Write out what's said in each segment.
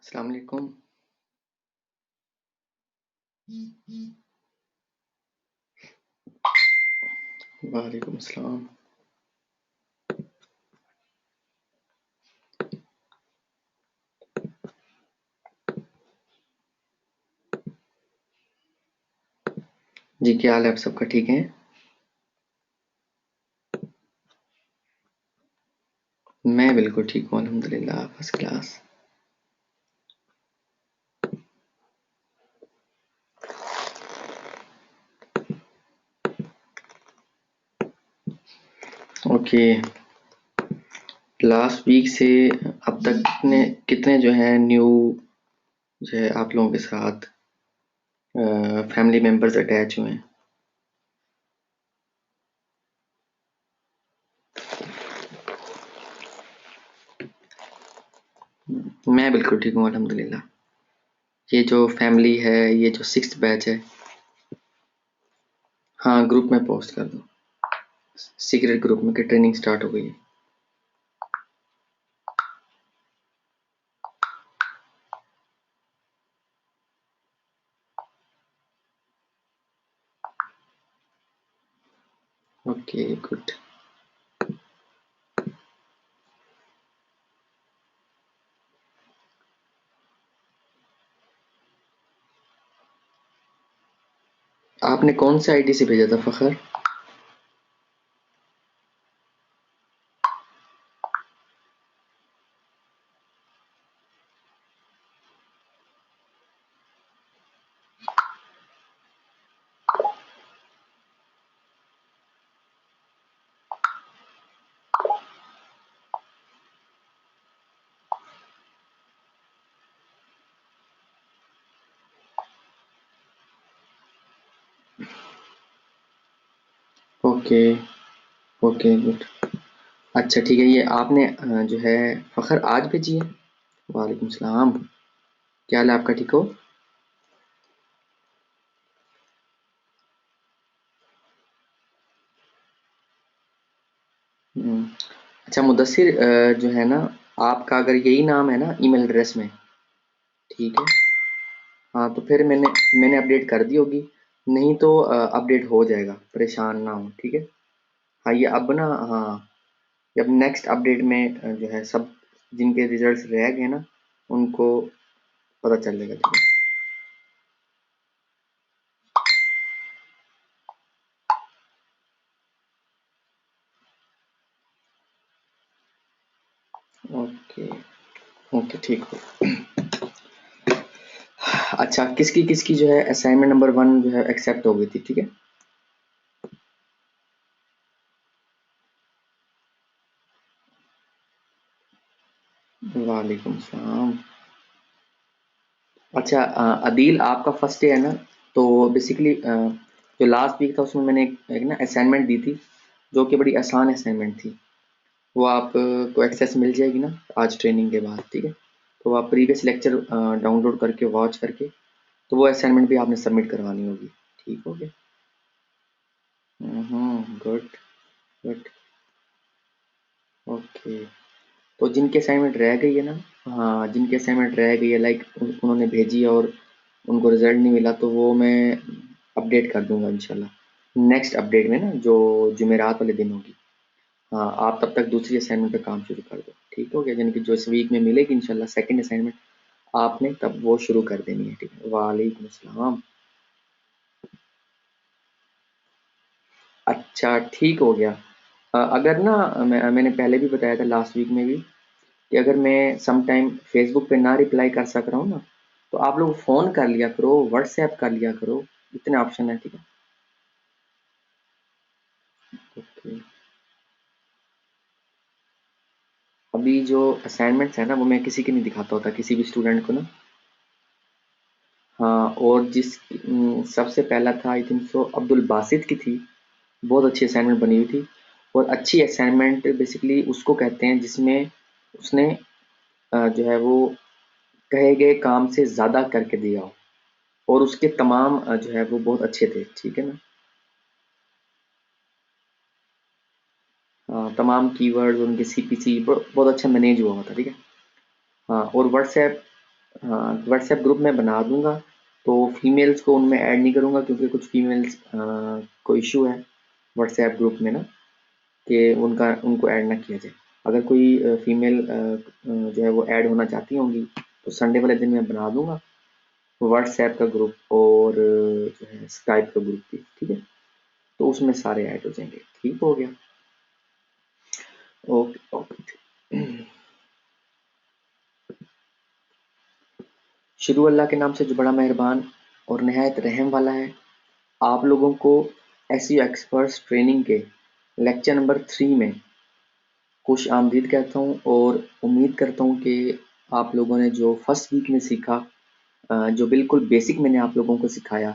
अस्सलाम वालेकुम। वालेकुम अस्सलाम। जी, क्या हाल है? आप सबका ठीक है? मैं बिल्कुल ठीक हूँ, अल्हम्दुलिल्लाह, first class. Okay, last week से अब तक कितने कितने जो है न्यू जो है आप लोगों के साथ फैमिली मेंबर्स अटैच हुए हैं? मैं बिल्कुल ठीक हूँ, अल्हम्दुलिल्लाह। ये जो फैमिली है, ये जो 6th बैच है। हाँ, ग्रुप में पोस्ट कर दो, सीक्रेट ग्रुप में, कि ट्रेनिंग स्टार्ट हो गई है। Okay, good. आपने कौन से आईडी से भेजा था फ़खर? Okay, okay, good. अच्छा, ठीक है। ये आपने जो है फ़खर आज भेजी है? वालेकुम सलाम। क्या हाल है आपका? ठीक हो? अच्छा मुदस्सिर, जो है ना, आपका अगर यही नाम है ना ईमेल एड्रेस में, ठीक है? हाँ, तो फिर मैंने अपडेट कर दी होगी, नहीं तो अपडेट हो जाएगा, परेशान ना हो, ठीक है? हाँ, ये अब ना, हाँ, ये अब नेक्स्ट अपडेट में जो है सब जिनके रिजल्ट्स रह गए ना, उनको पता चल जाएगा, ठीक है? ओके, ओके, ठीक हो। अच्छा, किसकी किसकी जो है असाइनमेंट नंबर 1 जो है एक्सेप्ट हो गई थी, ठीक है? वालेकुम सलाम। अच्छा, अदील, आपका फर्स्ट डे है ना, तो बेसिकली जो लास्ट वीक था उसमें मैंने एक ना असाइनमेंट दी थी, जो कि बड़ी आसान असाइनमेंट थी। वो आप को एक्सेस मिल जाएगी ना आज ट्रेनिंग के बाद, ठीक है? तो आप प्रीवियस लेक्चर डाउनलोड करके वॉच करके, तो वो असाइनमेंट भी आपने सबमिट करवानी होगी, ठीक हो गया? Good, good, okay. तो जिनकी असाइनमेंट रह गई है ना, हाँ, जिनकी असाइनमेंट रह गई है, लाइक उन्होंने भेजी है और उनको रिजल्ट नहीं मिला, तो वो मैं अपडेट कर दूंगा इंशाल्लाह नेक्स्ट अपडेट में ना, जो जुमेरात वाले दिन होगी। हाँ, आप तब तक दूसरी असाइनमेंट पे काम शुरू कर दो, ठीक हो गया? यानी कि जो इस वीक में मिलेगी इंशाल्लाह सेकंड असाइनमेंट, आपने तब वो शुरू कर देनी है, ठीक है? वालेकुम अस्सलाम। अच्छा, ठीक हो गया। अगर ना, मैंने पहले भी बताया था लास्ट वीक में भी, कि अगर मैं सम टाइम फेसबुक पे ना रिप्लाई कर सक रहा हूँ ना, तो आप लोग फ़ोन कर लिया करो, व्हाट्सएप कर लिया करो, इतने ऑप्शन है, ठीक है? ओके। अभी जो असाइनमेंट्स है ना, वो मैं किसी की नहीं दिखाता होता, किसी भी स्टूडेंट को ना। हाँ, और सबसे पहला था, I think so, Abdul Basit की थी। बहुत अच्छी असाइनमेंट बनी हुई थी। और अच्छी असाइनमेंट बेसिकली उसको कहते हैं जिसमें उसने जो है वो कहे गए काम से ज़्यादा करके दिया हो, और उसके तमाम जो है वो बहुत अच्छे थे, ठीक है ना? तमाम कीवर्ड्स, उनके सीपीसी बहुत अच्छा मैनेज हुआ होता, ठीक है? हाँ, और व्हाट्सएप हाँ, व्हाट्सएप ग्रुप में बना दूंगा, तो फीमेल्स को उनमें ऐड नहीं करूंगा क्योंकि कुछ फीमेल्स को इशू है व्हाट्सएप ग्रुप में ना, कि उनका उनको ऐड ना किया जाए। अगर कोई फीमेल जो है वो ऐड होना चाहती होंगी तो संडे वाले दिन मैं बना दूंगा व्हाट्सएप का ग्रुप और जो है स्काइप का ग्रुप भी, ठीक है, तो उसमें सारे ऐड हो जाएंगे। ठीक हो गया। Okay okay. शुरू अल्लाह के नाम से जो बड़ा मेहरबान और नहायत रहम वाला है। आप लोगों को एसईओ एक्सपर्ट्स ट्रेनिंग के लेक्चर नंबर 3 में खुश आमदीद कहता हूँ और उम्मीद करता हूँ कि आप लोगों ने जो फर्स्ट वीक में सीखा, जो बिल्कुल बेसिक मैंने आप लोगों को सिखाया,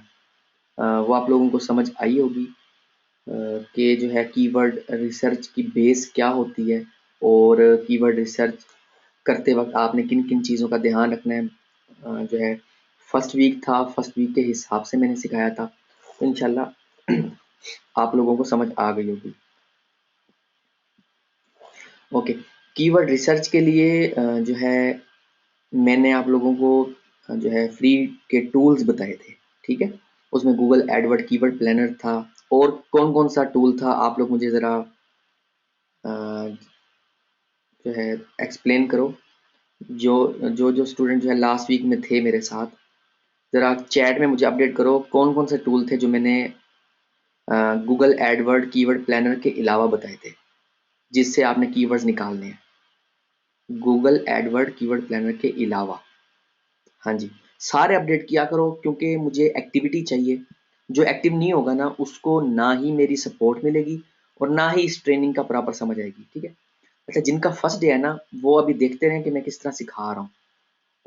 वो आप लोगों को समझ आई होगी कि जो है कीवर्ड रिसर्च की बेस क्या होती है और कीवर्ड रिसर्च करते वक्त आपने किन किन चीज़ों का ध्यान रखना है। जो है फर्स्ट वीक था, फर्स्ट वीक के हिसाब से मैंने सिखाया था, तो इंशाल्लाह आप लोगों को समझ आ गई होगी। ओके, कीवर्ड रिसर्च के लिए जो है मैंने आप लोगों को जो है फ्री के टूल्स बताए थे, ठीक है। उसमें गूगल एडवर्ड कीवर्ड प्लानर था, और कौन कौन सा टूल था आप लोग मुझे ज़रा जो है एक्सप्लेन करो। जो जो स्टूडेंट जो है लास्ट वीक में थे मेरे साथ, ज़रा चैट में मुझे अपडेट करो कौन कौन से टूल थे जो मैंने गूगल एडवर्ड कीवर्ड प्लानर के अलावा बताए थे, जिससे आपने कीवर्ड्स निकालने हैं गूगल एडवर्ड कीवर्ड प्लानर के अलावा। हाँ जी, सारे अपडेट किया करो क्योंकि मुझे एक्टिविटी चाहिए। जो एक्टिव नहीं होगा ना उसको ना ही मेरी सपोर्ट मिलेगी और ना ही इस ट्रेनिंग का प्रॉपर समझ आएगी, ठीक है। अच्छा, जिनका फर्स्ट डे है ना वो अभी देखते रहें कि मैं किस तरह सिखा रहा हूँ।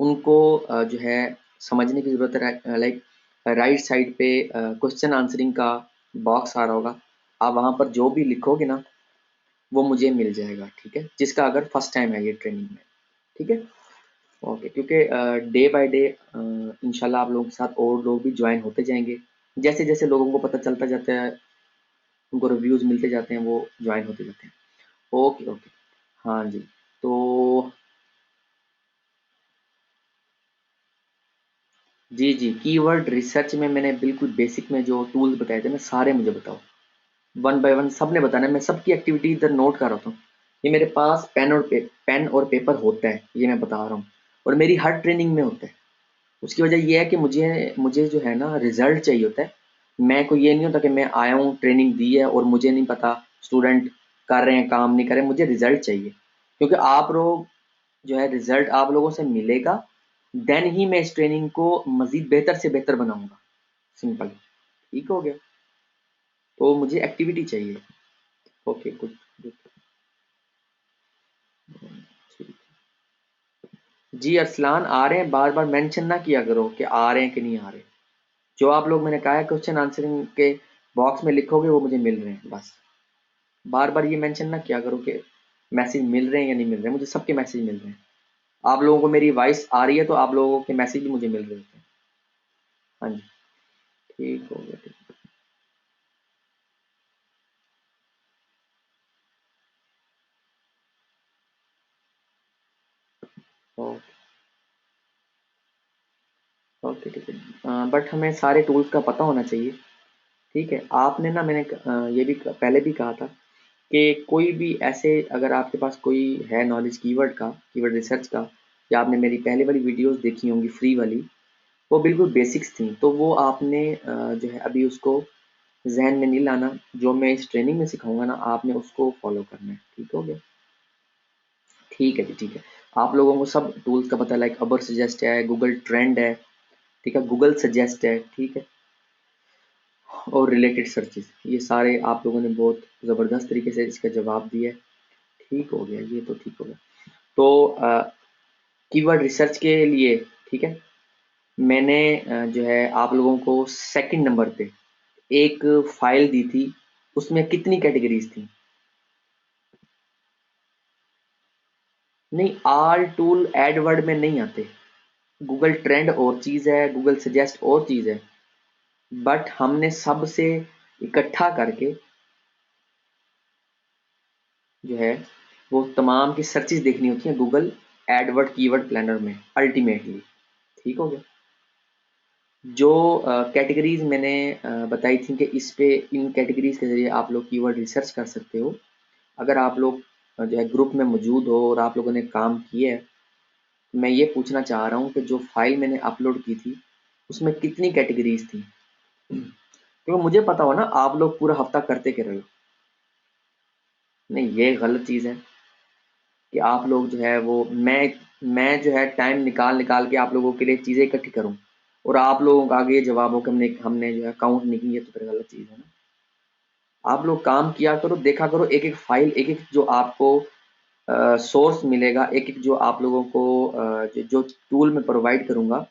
उनको जो है समझने की ज़रूरत है। लाइक राइट साइड पे क्वेश्चन आंसरिंग का बॉक्स आ रहा होगा, आप वहाँ पर जो भी लिखोगे ना वो मुझे मिल जाएगा, ठीक है, जिसका अगर फर्स्ट टाइम है ये ट्रेनिंग में, ठीक है। ओके, क्योंकि डे बाय डे इंशाल्लाह आप लोगों के साथ और लोग भी ज्वाइन होते जाएंगे। जैसे जैसे लोगों को पता चलता जाता है, उनको रिव्यूज़ मिलते जाते हैं, वो ज्वाइन होते जाते हैं। Okay okay. हाँ जी। तो जी जी, कीवर्ड रिसर्च में मैंने बिल्कुल बेसिक में जो टूल्स बताए थे ना सारे मुझे बताओ, वन बाय वन सब ने बताना है। मैं सबकी एक्टिविटी इधर नोट कर रहा हूँ। ये मेरे पास पेन और पेपर होता है, ये मैं बता रहा हूँ, और मेरी हर ट्रेनिंग में होता है। उसकी वजह ये है कि मुझे मुझे जो है ना रिजल्ट चाहिए होता है। मैं को ये नहीं होता कि मैं आया हूँ ट्रेनिंग दी है और मुझे नहीं पता स्टूडेंट कर रहे हैं काम नहीं कर रहे, मुझे रिजल्ट चाहिए। क्योंकि आप लोग जो है रिजल्ट आप लोगों से मिलेगा, देन ही मैं इस ट्रेनिंग को मजीद बेहतर से बेहतर बनाऊंगा। सिंपल। ठीक हो गया। तो मुझे एक्टिविटी चाहिए। Okay good good. ठीक। जी अरसलान आ रहे हैं, बार बार मेंशन ना किया करो कि आ रहे हैं कि नहीं आ रहे। जो आप लोग मैंने कहा है क्वेश्चन आंसरिंग के बॉक्स में लिखोगे वो मुझे मिल रहे हैं बस। बार बार ये मेंशन ना किया करो कि मैसेज मिल रहे हैं या नहीं मिल रहे हैं, मुझे सबके मैसेज मिल रहे हैं। आप लोगों को मेरी वॉइस आ रही है तो आप लोगों के मैसेज भी मुझे मिल रहे होते हैं। हाँ जी। ठीक हो गया, ठीक। ओके ओके ठीक है, बट हमें सारे टूल्स का पता होना चाहिए। ठीक है, आपने ना मैंने ये भी पहले भी कहा था कि कोई भी ऐसे अगर आपके पास कोई है नॉलेज कीवर्ड का, कीवर्ड रिसर्च का, या आपने मेरी पहले वाली वीडियोस देखी होंगी फ्री वाली, वो बिल्कुल बेसिक्स थी, तो वो आपने जो है अभी उसको जहन में नहीं लाना। जो मैं इस ट्रेनिंग में सिखाऊंगा ना आपने उसको फॉलो करना है। ठीक हो गया। ठीक है जी, ठीक है। आप लोगों को सब टूल्स का पता है, लाइक अबर सजेस्ट है, गूगल ट्रेंड है, ठीक है, गूगल सजेस्ट है, ठीक है, और रिलेटेड सर्चेस, ये सारे आप लोगों ने बहुत ज़बरदस्त तरीके से इसका जवाब दिया है। ठीक हो गया, ये तो ठीक हो गया। तो कीवर्ड रिसर्च के लिए, ठीक है, मैंने जो है आप लोगों को सेकंड नंबर पे एक फाइल दी थी, उसमें कितनी कैटेगरीज थी? नहीं, आल टूल एडवर्ड में नहीं आते। गूगल ट्रेंड और चीज़ है, गूगल सजेस्ट और चीज़ है, बट हमने सबसे इकट्ठा करके जो है वो तमाम की सर्चेस देखनी होती हैं गूगल एडवर्ड कीवर्ड प्लानर में अल्टीमेटली। ठीक हो गया। जो कैटेगरीज मैंने बताई थी कि इस पे इन कैटेगरीज के जरिए आप लोग कीवर्ड रिसर्च कर सकते हो। अगर आप लोग जो है ग्रुप में मौजूद हो और आप लोगों ने काम किया है, मैं ये पूछना चाह रहा हूँ कि जो फाइल मैंने अपलोड की थी उसमें कितनी कैटेगरीज थी। क्योंकि मुझे पता हो ना आप लोग पूरा हफ्ता करते क्या रहे हो। नहीं, ये गलत चीज़ है कि आप लोग जो है वो मैं जो है टाइम निकाल निकाल के आप लोगों के लिए चीज़ें इकट्ठी करूँ और आप लोगों का आगे ये जवाब हो कि हमने हमने जो है काउंट नहीं की, है तो फिर गलत चीज़ है ना। आप लोग काम किया करो, देखा करो, एक एक फाइल, एक एक जो आपको सोर्स मिलेगा, एक एक जो आप लोगों को जो टूल मैं प्रोवाइड करूंगा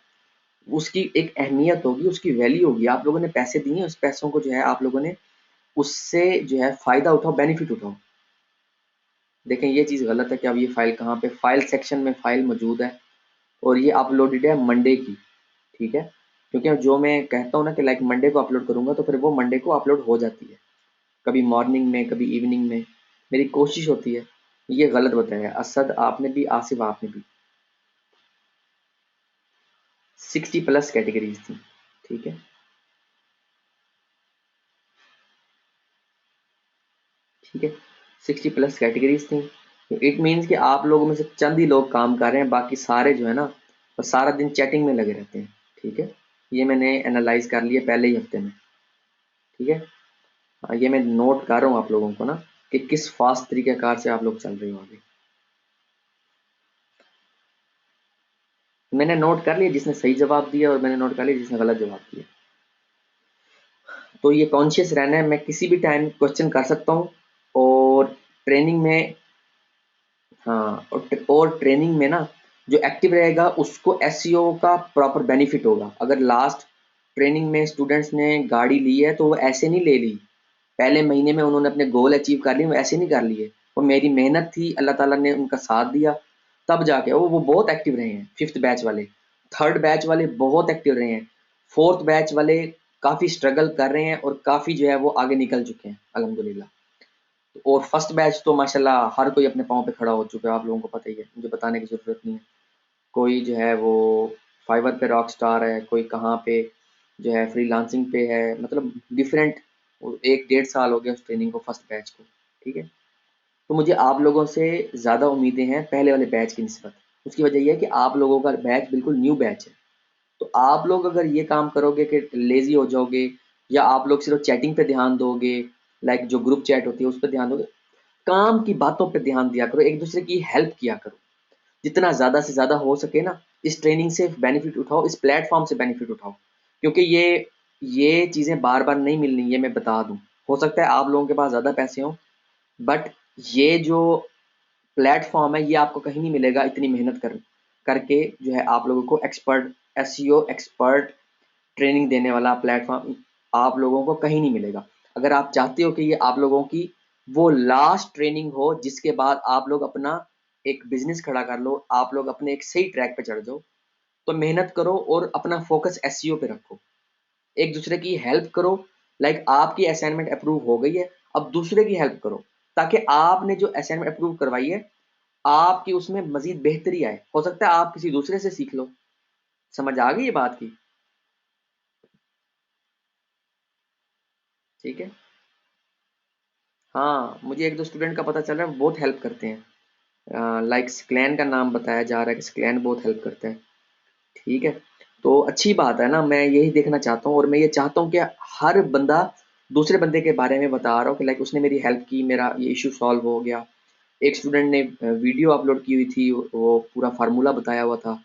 उसकी एक अहमियत होगी, उसकी वैल्यू होगी। आप लोगों ने पैसे दिए, उस पैसों को जो है आप लोगों ने उससे जो है फायदा उठाओ, बेनिफिट उठाओ। देखें ये चीज़ गलत है कि अब ये फाइल कहाँ पे, फाइल सेक्शन में फाइल मौजूद है और ये अपलोडेड है मंडे की। ठीक है, क्योंकि जो मैं कहता हूँ ना कि लाइक मंडे को अपलोड करूंगा तो फिर वो मंडे को अपलोड हो जाती है, कभी मॉर्निंग में कभी इवनिंग में, मेरी कोशिश होती है। ये गलत बताया असद आपने भी, आसिफ आपने भी। 60+ कैटेगरीज थी। ठीक है, ठीक है, 60+ कैटेगरीज थी। तो इट मीन्स कि आप लोगों में से चंद ही लोग काम कर रहे हैं, बाकी सारे जो है ना वो सारा दिन चैटिंग में लगे रहते हैं। ठीक है, ये मैंने एनालाइज कर लिया पहले ही हफ्ते में। ठीक है, ये मैं नोट कर रहा हूँ आप लोगों को ना कि किस फास्ट तरीक़ेकार से आप लोग चल रहे हो आगे। मैंने नोट कर लिया जिसने सही जवाब दिया और मैंने नोट कर लिया जिसने गलत जवाब दिया। तो ये कॉन्शियस रहना है, मैं किसी भी टाइम क्वेश्चन कर सकता हूँ। और ट्रेनिंग में, हाँ, और ट्रेनिंग में ना जो एक्टिव रहेगा उसको एसईओ का प्रॉपर बेनिफिट होगा। अगर लास्ट ट्रेनिंग में स्टूडेंट्स ने गाड़ी ली है तो वो ऐसे नहीं ले ली, पहले महीने में उन्होंने अपने गोल अचीव कर लिए, वो ऐसे नहीं कर लिए। वो मेरी मेहनत थी, अल्लाह ताला ने उनका साथ दिया, तब जाके वो बहुत एक्टिव रहे हैं। फिफ्थ बैच वाले, थर्ड बैच वाले बहुत एक्टिव रहे हैं, फोर्थ बैच वाले काफ़ी स्ट्रगल कर रहे हैं और काफ़ी जो है वो आगे निकल चुके हैं अल्हम्दुलिल्लाह। और फर्स्ट बैच तो माशाल्लाह हर कोई अपने पाँव पे खड़ा हो चुका है, आप लोगों को पता ही है, मुझे बताने की ज़रूरत नहीं है। कोई जो है वो फाइवर पे रॉक स्टार है, कोई कहाँ पे जो है फ्रीलांसिंग पे है, मतलब डिफरेंट। 1 डेढ़ साल हो गया उस ट्रेनिंग को, फर्स्ट बैच को। ठीक है, तो मुझे आप लोगों से ज़्यादा उम्मीदें हैं पहले वाले बैच की निस्बत। उसकी वजह यह है कि आप लोगों का बैच बिल्कुल न्यू बैच है। तो आप लोग अगर ये काम करोगे कि लेजी हो जाओगे या आप लोग सिर्फ चैटिंग पे ध्यान दोगे, लाइक जो ग्रुप चैट होती है उस पर ध्यान दोगे, काम की बातों पे ध्यान दिया करो, एक दूसरे की हेल्प किया करो। जितना ज़्यादा से ज़्यादा हो सके ना इस ट्रेनिंग से बेनिफिट उठाओ, इस प्लेटफॉर्म से बेनिफिट उठाओ। क्योंकि ये चीज़ें बार बार नहीं मिलनी, ये मैं बता दूं। हो सकता है आप लोगों के पास ज़्यादा पैसे हों, बट ये जो प्लेटफॉर्म है ये आपको कहीं नहीं मिलेगा इतनी मेहनत करके जो है आप लोगों को एक्सपर्ट, एसईओ एक्सपर्ट ट्रेनिंग देने वाला प्लेटफॉर्म आप लोगों को कहीं नहीं मिलेगा। अगर आप चाहते हो कि ये आप लोगों की वो लास्ट ट्रेनिंग हो जिसके बाद आप लोग अपना एक बिजनेस खड़ा कर लो, आप लोग अपने एक सही ट्रैक पे चढ़ जाओ, तो मेहनत करो और अपना फोकस एसईओ पे रखो, एक दूसरे की हेल्प करो। लाइक आपकी असाइनमेंट अप्रूव हो गई है, अब दूसरे की हेल्प करो ताकि आपने जो असाइनमेंट अप्रूव करवाई है आपकी उसमें मजीद बेहतरी आए। हो सकता है आप किसी दूसरे से सीख लो। समझ आ गई ये बात की? ठीक है, हाँ, मुझे एक दो स्टूडेंट का पता चल रहा है, वो बहुत हेल्प करते हैं। लाइक स्क्लैन का नाम बताया जा रहा है कि स्क्लैन बहुत हेल्प करते हैं। ठीक है, तो अच्छी बात है ना, मैं यही देखना चाहता हूँ और मैं ये चाहता हूँ कि हर बंदा दूसरे बंदे के बारे में बता रहा हो कि लाइक उसने मेरी हेल्प की, मेरा ये इशू सॉल्व हो गया। एक स्टूडेंट ने वीडियो अपलोड की हुई थी, वो पूरा फार्मूला बताया हुआ था।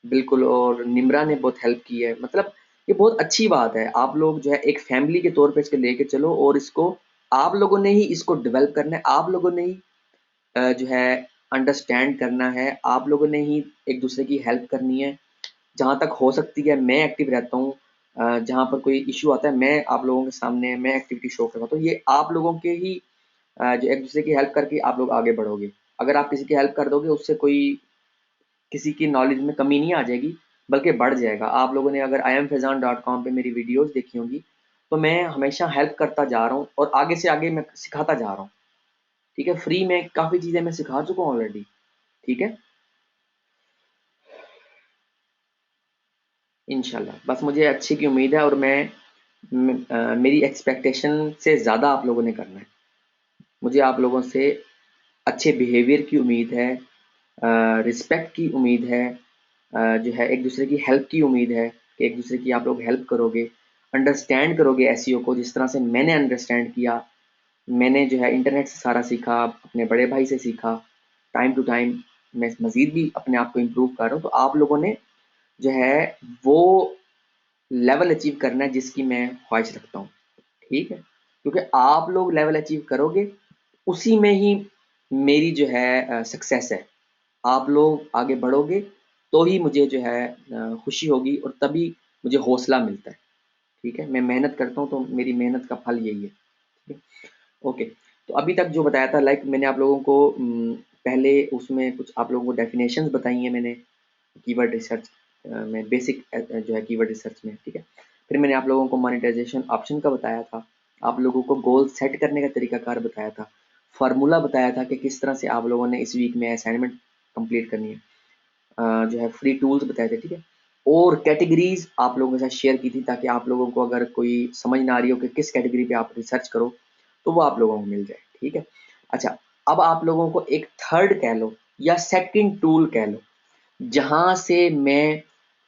बिल्कुल, और निम्रा ने बहुत हेल्प की है। मतलब ये बहुत अच्छी बात है, आप लोग जो है एक फैमिली के तौर पे इसको लेके चलो और इसको आप लोगों ने ही इसको डेवलप करना है, आप लोगों ने ही जो है अंडरस्टैंड करना है, आप लोगों ने ही एक दूसरे की हेल्प करनी है। जहाँ तक हो सकती है मैं एक्टिव रहता हूँ, जहाँ पर कोई इशू आता है मैं आप लोगों के सामने मैं एक्टिविटी शो करवाता हूँ। ये आप लोगों के ही जो एक दूसरे की हेल्प करके आप लोग आगे बढ़ोगे। अगर आप किसी की हेल्प कर दोगे उससे कोई किसी की नॉलेज में कमी नहीं आ जाएगी, बल्कि बढ़ जाएगा। आप लोगों ने अगर iamfezan.com पे मेरी वीडियोस देखी होंगी, तो मैं हमेशा हेल्प करता जा रहा हूँ और आगे से आगे मैं सिखाता जा रहा हूँ। ठीक है, फ्री में काफ़ी चीज़ें मैं सिखा चुका हूँ ऑलरेडी। ठीक है, इंशाल्लाह। बस मुझे अच्छी की उम्मीद है और मेरी एक्सपेक्टेशन से ज़्यादा आप लोगों ने करना है। मुझे आप लोगों से अच्छे बिहेवियर की उम्मीद है, रिस्पेक्ट की उम्मीद है, जो है एक दूसरे की हेल्प की उम्मीद है कि एक दूसरे की आप लोग हेल्प करोगे, अंडरस्टैंड करोगे एसईओ को जिस तरह से मैंने अंडरस्टैंड किया। मैंने जो है इंटरनेट से सारा सीखा, अपने बड़े भाई से सीखा, टाइम टू टाइम मैं मज़ीद भी अपने आप को इम्प्रूव कर रहा हूँ। तो आप लोगों ने जो है वो लेवल अचीव करना है जिसकी मैं ख्वाहिश रखता हूँ, ठीक है? क्योंकि आप लोग लेवल अचीव करोगे, उसी में ही मेरी जो है सक्सेस है। आप लोग आगे बढ़ोगे तो ही मुझे जो है खुशी होगी और तभी मुझे हौसला मिलता है, ठीक है? मैं मेहनत करता हूँ तो मेरी मेहनत का फल यही है, ठीक है? ओके, तो अभी तक जो बताया था लाइक मैंने आप लोगों को पहले उसमें कुछ आप लोगों को डेफिनेशंस बताई हैं मैंने कीवर्ड रिसर्च में बेसिक जो है कीवर्ड रिसर्च में, ठीक है? फिर मैंने आप लोगों को मोनेटाइजेशन ऑप्शन का बताया था, आप लोगों को गोल सेट करने का तरीकाकार बताया था, फार्मूला बताया था कि किस तरह से आप लोगों ने इस वीक में असाइनमेंट कंप्लीट करनी है, जो है फ्री टूल्स बताए थे, ठीक है? और कैटेगरीज आप लोगों के साथ शेयर की थी ताकि आप लोगों को अगर कोई समझ ना आ रही हो कि किस कैटेगरी पे आप रिसर्च करो तो वो आप लोगों को मिल जाए, ठीक है? अच्छा, अब आप लोगों को एक थर्ड कह लो या सेकंड टूल कह लो जहां से मैं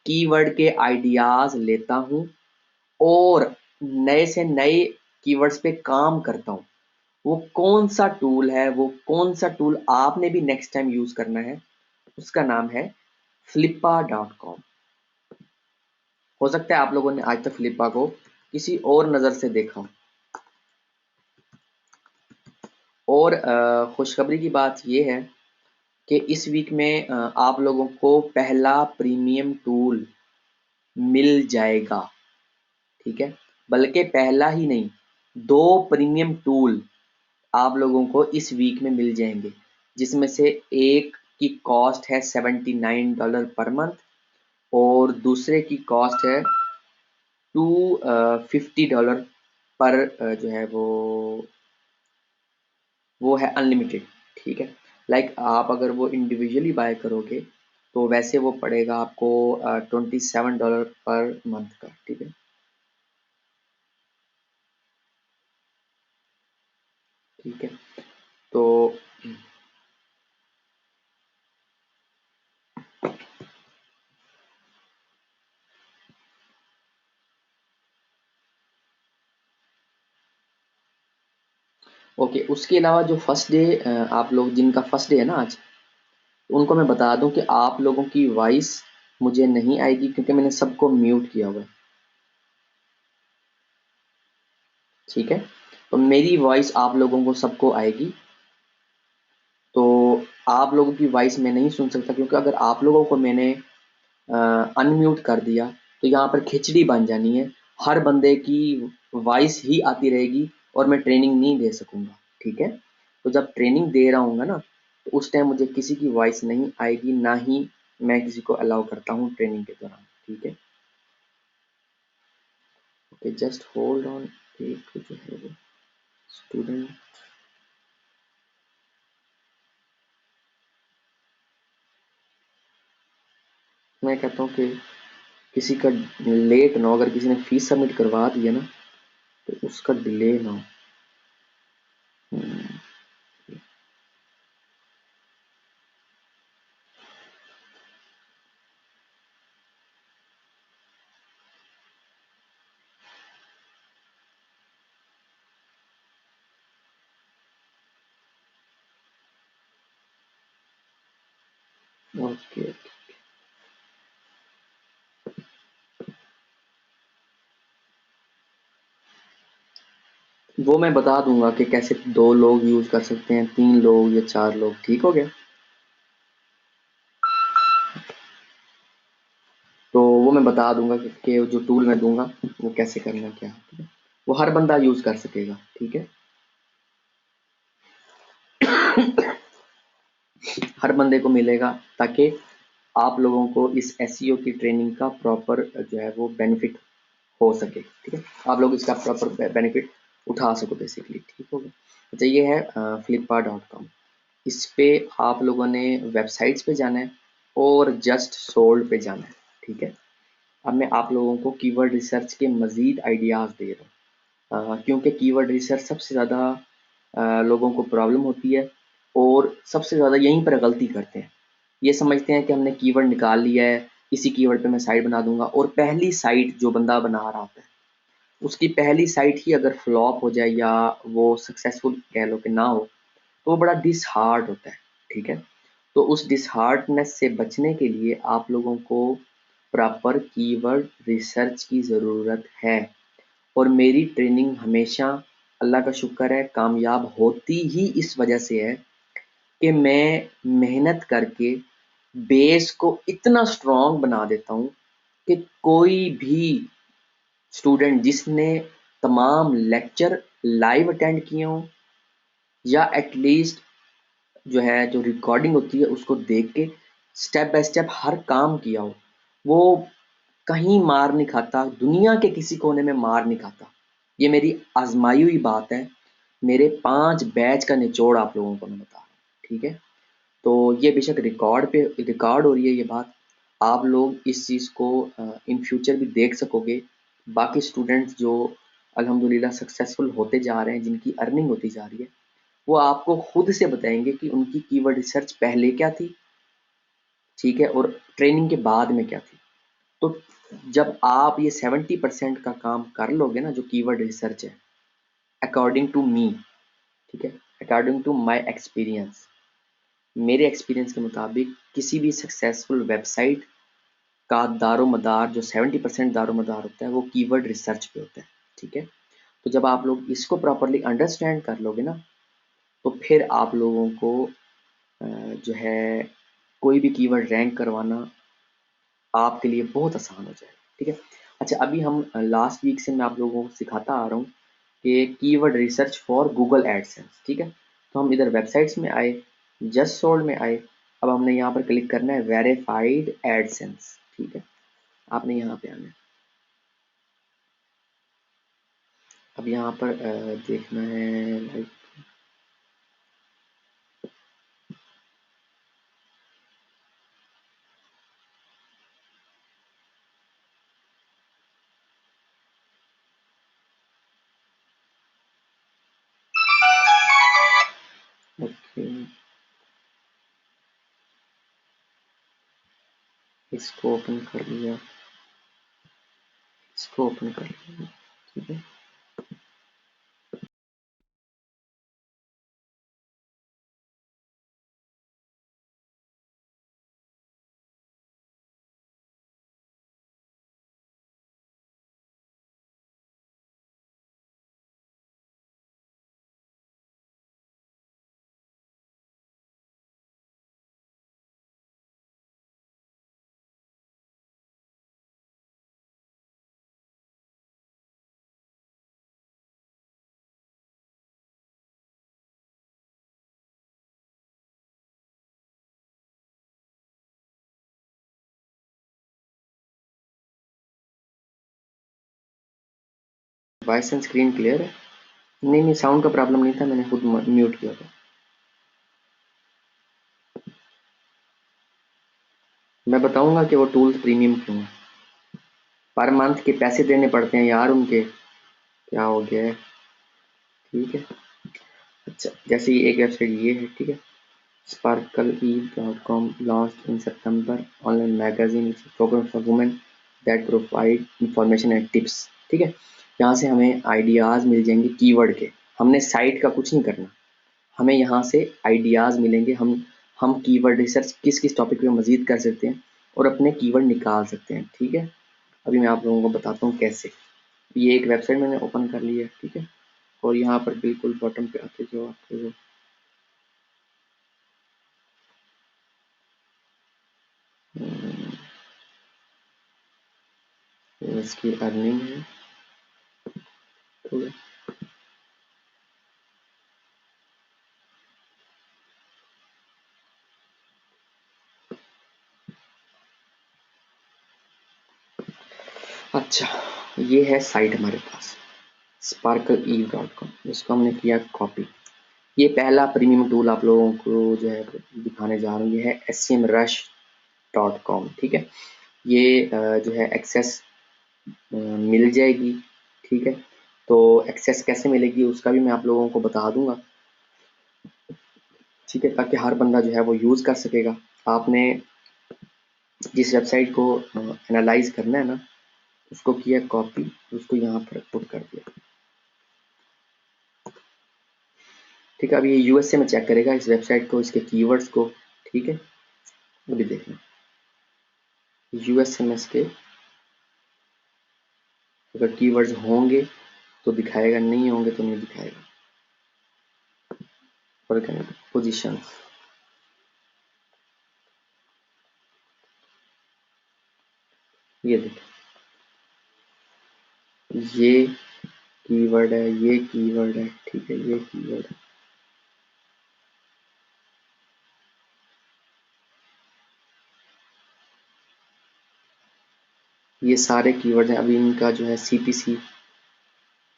कीवर्ड के आइडियाज लेता हूं और नए से नए कीवर्ड्स पे काम करता हूं। वो कौन सा टूल है, वो कौन सा टूल आपने भी नेक्स्ट टाइम यूज करना है, उसका नाम है flippa.com। हो सकता है आप लोगों ने आज तक फ्लिपा को किसी और नज़र से देखा हो। और खुशखबरी की बात ये है कि इस वीक में आप लोगों को पहला प्रीमियम टूल मिल जाएगा, ठीक है? बल्कि पहला ही नहीं, 2 प्रीमियम टूल आप लोगों को इस वीक में मिल जाएंगे, जिसमें से एक की कॉस्ट है $79 पर मंथ और दूसरे की कॉस्ट है $250 पर जो है वो है अनलिमिटेड, ठीक है? लाइक आप अगर वो इंडिविजुअली बाय करोगे तो वैसे वो पड़ेगा आपको $27 पर मंथ का, ठीक है? ठीक है, तो ओके, उसके अलावा जो फर्स्ट डे आप लोग जिनका फर्स्ट डे है ना आज, उनको मैं बता दूं कि आप लोगों की वॉइस मुझे नहीं आएगी क्योंकि मैंने सबको म्यूट किया हुआ है, ठीक है? तो मेरी वॉइस आप लोगों को सबको आएगी। तो आप लोगों की वॉइस मैं नहीं सुन सकता क्योंकि अगर आप लोगों को मैंने अनम्यूट कर दिया तो यहाँ पर खिचड़ी बन जानी है, हर बंदे की वॉइस ही आती रहेगी और मैं ट्रेनिंग नहीं दे सकूंगा, ठीक है? तो जब ट्रेनिंग दे रहा हूँ ना तो उस टाइम मुझे किसी की वॉइस नहीं आएगी, ना ही मैं किसी को अलाउ करता हूँ ट्रेनिंग के दौरान, ठीक है? Okay, just hold on. एक जो है वो स्टूडेंट, मैं कहता हूँ कि किसी का लेट ना हो, अगर किसी ने फीस सबमिट करवा दी है ना तो उसका डिले ना हो। ओके, वो मैं बता दूंगा कि कैसे 2 लोग यूज कर सकते हैं, 3 लोग या 4 लोग, ठीक हो गया? तो वो मैं बता दूंगा कि जो टूल मैं दूंगा वो कैसे करना है, क्या है, ठीक है? वो हर बंदा यूज कर सकेगा, ठीक है? हर बंदे को मिलेगा ताकि आप लोगों को इस एसईओ की ट्रेनिंग का प्रॉपर जो है वो बेनिफिट हो सके, ठीक है? आप लोग इसका प्रॉपर बेनिफिट उठा सको बेसिकली, ठीक हो गया? अच्छा, ये है flippa.com। इस पे आप लोगों ने वेबसाइट्स पे जाना है और जस्ट सोल्ड पे जाना है, ठीक है? अब मैं आप लोगों को कीवर्ड रिसर्च के मज़ीद आइडियाज़ दे रहा हूँ, क्योंकि कीवर्ड रिसर्च सबसे ज़्यादा लोगों को प्रॉब्लम होती है और सबसे ज़्यादा यहीं पर गलती करते हैं। ये समझते हैं कि हमने कीवर्ड निकाल लिया है, इसी कीवर्ड पे मैं साइट बना दूंगा, और पहली साइट जो बंदा बना रहा होता है उसकी पहली साइट ही अगर फ्लॉप हो जाए या वो सक्सेसफुल कह लो कि ना हो, तो वो बड़ा डिसहार्ट होता है। ठीक है, तो उस डिसहार्टनेस से बचने के लिए आप लोगों को प्रॉपर कीवर्ड रिसर्च की ज़रूरत है, और मेरी ट्रेनिंग हमेशा, अल्लाह का शुक्र है, कामयाब होती ही इस वजह से है कि मैं मेहनत करके बेस को इतना स्ट्रॉन्ग बना देता हूँ कि कोई भी स्टूडेंट जिसने तमाम लेक्चर लाइव अटेंड किए हों या एटलीस्ट जो है जो रिकॉर्डिंग होती है उसको देख के स्टेप बाय स्टेप हर काम किया हो, वो कहीं मार नहीं खाता, दुनिया के किसी कोने में मार नहीं खाता। ये मेरी आजमाई हुई बात है, मेरे 5 बैच का निचोड़ आप लोगों को मैं बता रहा हूँ। ठीक है, तो ये बेशक रिकॉर्ड हो रही है ये बात, आप लोग इस चीज़ को इन फ्यूचर भी देख सकोगे। बाकी स्टूडेंट्स जो अल्हम्दुलिल्लाह सक्सेसफुल होते जा रहे हैं, जिनकी अर्निंग होती जा रही है, वो आपको खुद से बताएंगे कि उनकी कीवर्ड रिसर्च पहले क्या थी, ठीक है, और ट्रेनिंग के बाद में क्या थी। तो जब आप ये 70% का काम कर लोगे ना, जो कीवर्ड रिसर्च है, अकॉर्डिंग टू मी, ठीक है, अकॉर्डिंग टू माय एक्सपीरियंस, मेरे एक्सपीरियंस के मुताबिक किसी भी सक्सेसफुल वेबसाइट का दारोमदार, जो 70% दारोमदार होता है, वो कीवर्ड रिसर्च पे होता है। ठीक है, तो जब आप लोग इसको प्रॉपरली अंडरस्टैंड कर लोगे ना, तो फिर आप लोगों को जो है कोई भी कीवर्ड रैंक करवाना आपके लिए बहुत आसान हो जाएगा। ठीक है, अच्छा, अभी हम लास्ट वीक से मैं आप लोगों को सिखाता आ रहा हूँ कि keyword research for Google AdSense. ठीक है, तो हम इधर वेबसाइट्स में आए, जस्ट सोल्ड में आए, अब हमने यहाँ पर क्लिक करना है वेरीफाइड एडसेंस। ठीक है, आपने यहाँ पे आना है, अब यहाँ पर देखना है लाइक, ओके, इसको ओपन कर लिया, इसको ओपन कर लिया। ठीक है, वॉइस एंड स्क्रीन क्लियर है? नहीं नहीं, साउंड का प्रॉब्लम नहीं था, मैंने खुद म्यूट किया था। मैं बताऊंगा कि वो टूल्स प्रीमियम क्यों है, पर मंथ के पैसे देने पड़ते हैं यार उनके, क्या हो गया है। ठीक है, अच्छा, जैसे ये एक वेबसाइट ये है, ठीक है, sparkle.com launched in September, online magazine is a program for women that provide information and tips। ठीक है, यहाँ से हमें आइडियाज़ मिल जाएंगे कीवर्ड के, हमने साइट का कुछ नहीं करना, हमें यहाँ से आइडियाज़ मिलेंगे, हम कीवर्ड रिसर्च किस किस टॉपिक पे मज़ीद कर सकते हैं और अपने कीवर्ड निकाल सकते हैं। ठीक है, अभी मैं आप लोगों को बताता हूँ कैसे। ये एक वेबसाइट मैंने ओपन कर ली है, ठीक है, और यहाँ पर बिल्कुल बॉटम पे आके जो आपको जो इसकी अर्निंग है, ठीक है, अच्छा, ये है साइट हमारे पास sparkle.com, इसको हमने किया कॉपी। ये पहला प्रीमियम टूल आप लोगों को जो है दिखाने जा रहा हूँ, ये है scmrush.com। ठीक है, ये जो है एक्सेस मिल जाएगी। ठीक है, तो एक्सेस कैसे मिलेगी उसका भी मैं आप लोगों को बता दूंगा। ठीक है, ताकि हर बंदा जो है वो यूज़ कर सकेगा। आपने जिस वेबसाइट को एनालाइज करना है ना, उसको किया कॉपी, उसको यहाँ पर पुट कर दिया। ठीक है, अब ये यूएसए में चेक करेगा इस वेबसाइट को, इसके कीवर्ड्स को। ठीक है, अभी देखना यूएसए में इसके अगर कीवर्ड्स होंगे तो दिखाएगा, नहीं होंगे तो नहीं दिखाएगा। और पोजीशन, ये देखिए, ये कीवर्ड है, ये कीवर्ड है। ठीक है, ये कीवर्ड है, ये सारे कीवर्ड हैं। अभी इनका जो है CPC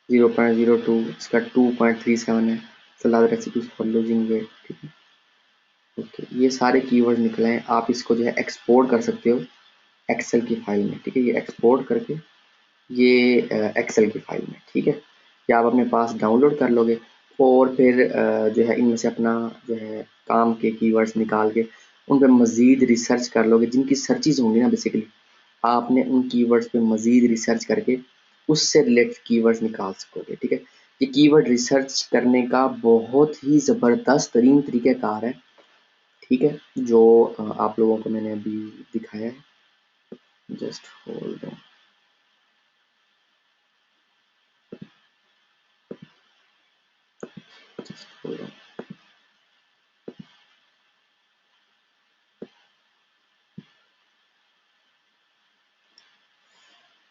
0.02, इसका 2.37 है। सलाद रेसिपीज फॉर लूजिंग वेट। ठीक है, ओके, ये सारे कीवर्ड निकले हैं। आप इसको जो है एक्सपोर्ट कर सकते हो एक्सेल की फाइल में। ठीक है, ये एक्सपोर्ट करके ये एक्सेल की फाइल में। ठीक है, या आप अपने पास डाउनलोड कर लोगे और फिर जो है इनमें से अपना जो है काम के कीवर्ड्स निकाल के उन पर मज़ीद रिसर्च कर लोगे। जिनकी सर्चेज होंगी ना, बेसिकली आपने उन कीवर्ड्स पे मज़ीद रिसर्च करके उससे रिलेटेड कीवर्ड्स निकाल सकोगे। ठीक है, ये कीवर्ड रिसर्च करने का बहुत ही ज़बरदस्त तरीन तरीक़ाकार है। ठीक है, जो आप लोगों को मैंने अभी दिखाया है। Just hold on, just hold on.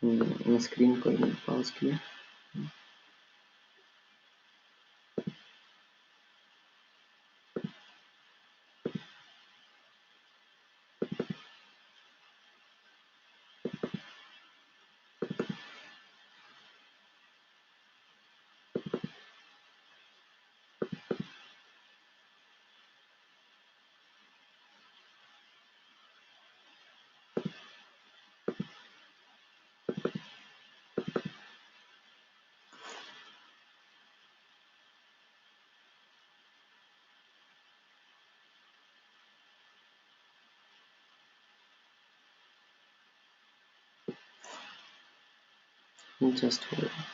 मैं स्क्रीन को पॉज किया। Just hold on.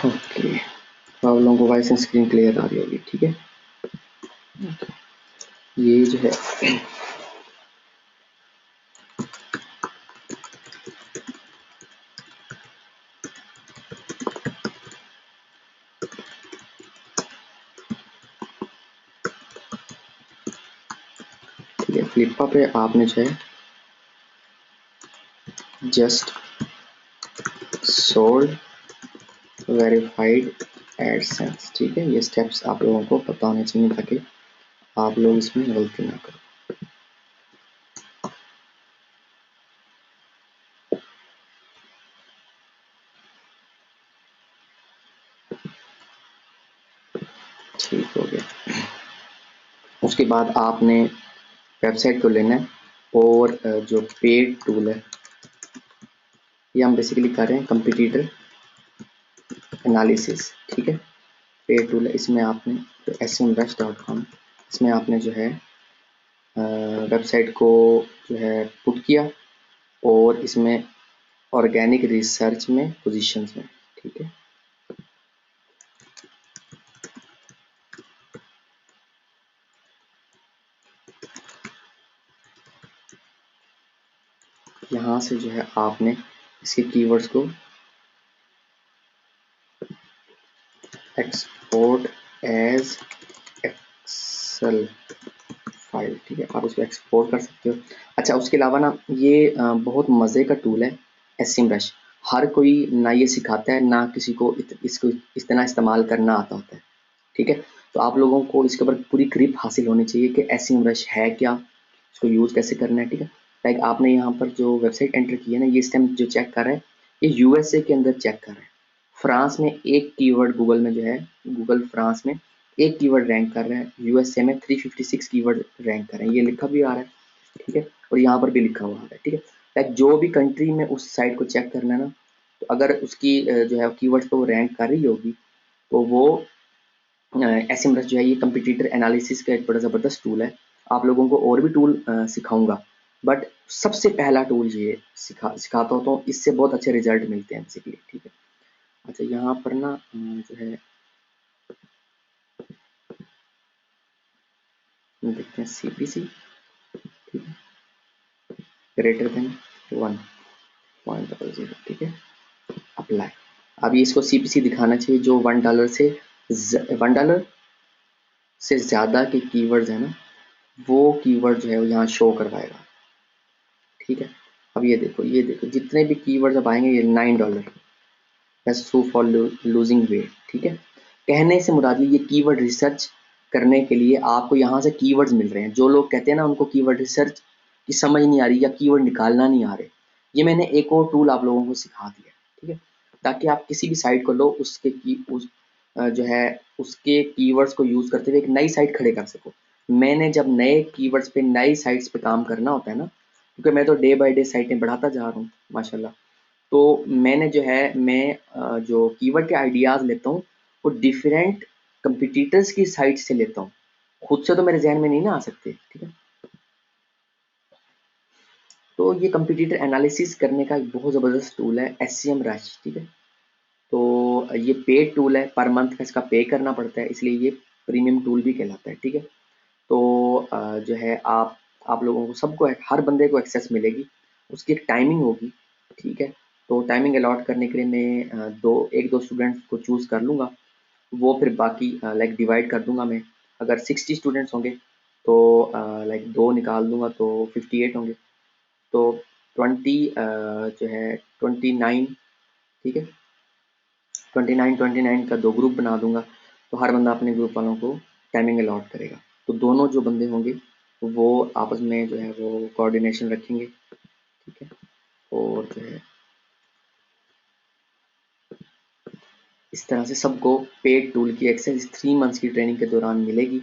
ओके, तो आप लोगों को वॉइस एंड स्क्रीन क्लियर आ रही होगी। ठीक है, ये जो है ठीक है, फ्लिपा पे आपने जो है जस्ट सोल्ड वेरीफाइड एडसेंस। ठीक है, ये स्टेप्स आप लोगों को पता होने चाहिए ताकि आप लोग इसमें गलती ना करो। ठीक हो गया। उसके बाद आपने वेबसाइट को लेना है और जो पेड टूल है, ये हम बेसिकली कर रहे हैं कंपटीटर एनालिसिस। ठीक है, पेड टूल है, इसमें आपने तो SMWest.com, इसमें आपने जो है वेबसाइट को जो है पुट किया और इसमें ऑर्गेनिक रिसर्च में पोजीशंस में। ठीक है, यहाँ से जो है आपने इसके कीवर्ड्स को एक्सपोर्ट एज एक्सेल फाइल। ठीक है, आप इसको एक्सपोर्ट कर सकते हो। अच्छा, उसके अलावा ना ये बहुत मज़े का टूल है SEMrush। हर कोई ना ये सिखाता है, ना किसी को इसको इतना इस्तेमाल करना आता होता है। ठीक है, तो आप लोगों को इसके ऊपर पूरी ग्रिप हासिल होनी चाहिए कि एसईएमरुश है क्या, इसको यूज़ कैसे करना है, ठीक है। लाइक आपने यहाँ पर जो वेबसाइट एंटर की है ना, ये इस टाइम जो चेक कर रहा है, ये यूएसए के अंदर चेक कर रहा है। फ्रांस में एक कीवर्ड गूगल में जो है, गूगल फ्रांस में एक कीवर्ड रैंक कर रहा है, यूएसए में 356 कीवर्ड रैंक कर रहे हैं, ये लिखा भी आ रहा है, ठीक है, और यहाँ पर भी लिखा हुआ आ रहा है, ठीक है। लाइक जो भी कंट्री में उस साइट को चेक करना है ना, तो अगर उसकी जो है कीवर्ड्स पे वो रैंक कर रही होगी, तो वो एसएमएस जो है ये कंपटीटर एनालिसिस का एक बड़ा ज़बरदस्त टूल है। आप लोगों को और भी टूल सिखाऊंगा, बट सबसे पहला टूल ये सिखाता हूँ, तो इससे बहुत अच्छे रिजल्ट मिलते हैं बेसिकली, ठीक है। अच्छा, यहाँ पर ना जो है देखते हैं सीपीसी, ठीक है, ग्रेटर देन 1.00, ठीक है, अप्लाई। अभी इसको सीपीसी दिखाना चाहिए जो $1 से ज़्यादा के कीवर्ड्स है ना, वो कीवर्ड जो है वो यहाँ शो करवाएगा, ठीक है। अब ये देखो जितने भी कीवर्ड्स अब आएंगे, ये $9 सो फॉर लूजिंग वेट, ठीक है। कहने से मुराद ये कीवर्ड रिसर्च करने के लिए आपको यहाँ से कीवर्ड्स मिल रहे हैं। जो लोग कहते हैं ना उनको कीवर्ड रिसर्च की समझ नहीं आ रही या कीवर्ड निकालना नहीं आ रहे, ये मैंने एक और टूल आप लोगों को सिखा दिया, ठीक है, ताकि आप किसी भी साइट को लो, उसके की उस जो है उसके कीवर्ड्स को यूज़ करते हुए एक नई साइट खड़े कर सको। मैंने जब नए कीवर्ड्स पे नई साइट्स पे काम करना होता है ना, क्योंकि मैं तो डे बाय डे साइटें बढ़ाता जा रहा हूँ माशाल्लाह, तो मैंने जो है मैं जो कीवर्ड के आइडियाज़ लेता हूँ, वो डिफरेंट कंपटीटर्स की साइट से लेता हूँ, खुद से तो मेरे जहन में नहीं ना आ सकते, ठीक है। तो ये कंपटीटर एनालिसिस करने का एक बहुत ज़बरदस्त टूल है एससीएम रश, ठीक है। तो ये पेड टूल है, पर मंथ का इसका पे करना पड़ता है, इसलिए ये प्रीमियम टूल भी कहलाता है, ठीक है। तो जो है आप लोगों को सबको हर बंदे को एक्सेस मिलेगी, उसकी एक टाइमिंग होगी, ठीक है। तो टाइमिंग अलॉट करने के लिए मैं एक दो स्टूडेंट्स को चूज़ कर लूँगा, वो फिर बाकी लाइक डिवाइड कर दूंगा मैं। अगर 60 स्टूडेंट्स होंगे तो लाइक दो निकाल दूंगा तो 58 होंगे, तो 20 जो है 29, ठीक है, 29 का दो ग्रुप बना दूंगा, तो हर बंदा अपने ग्रुप वालों को टाइमिंग अलॉट करेगा, तो दोनों जो बंदे होंगे वो आपस में जो है वो कोऑर्डिनेशन रखेंगे, ठीक है। और जो है इस तरह से सबको पेड टूल की एक्सेस 3 मंथ्स की ट्रेनिंग के दौरान मिलेगी।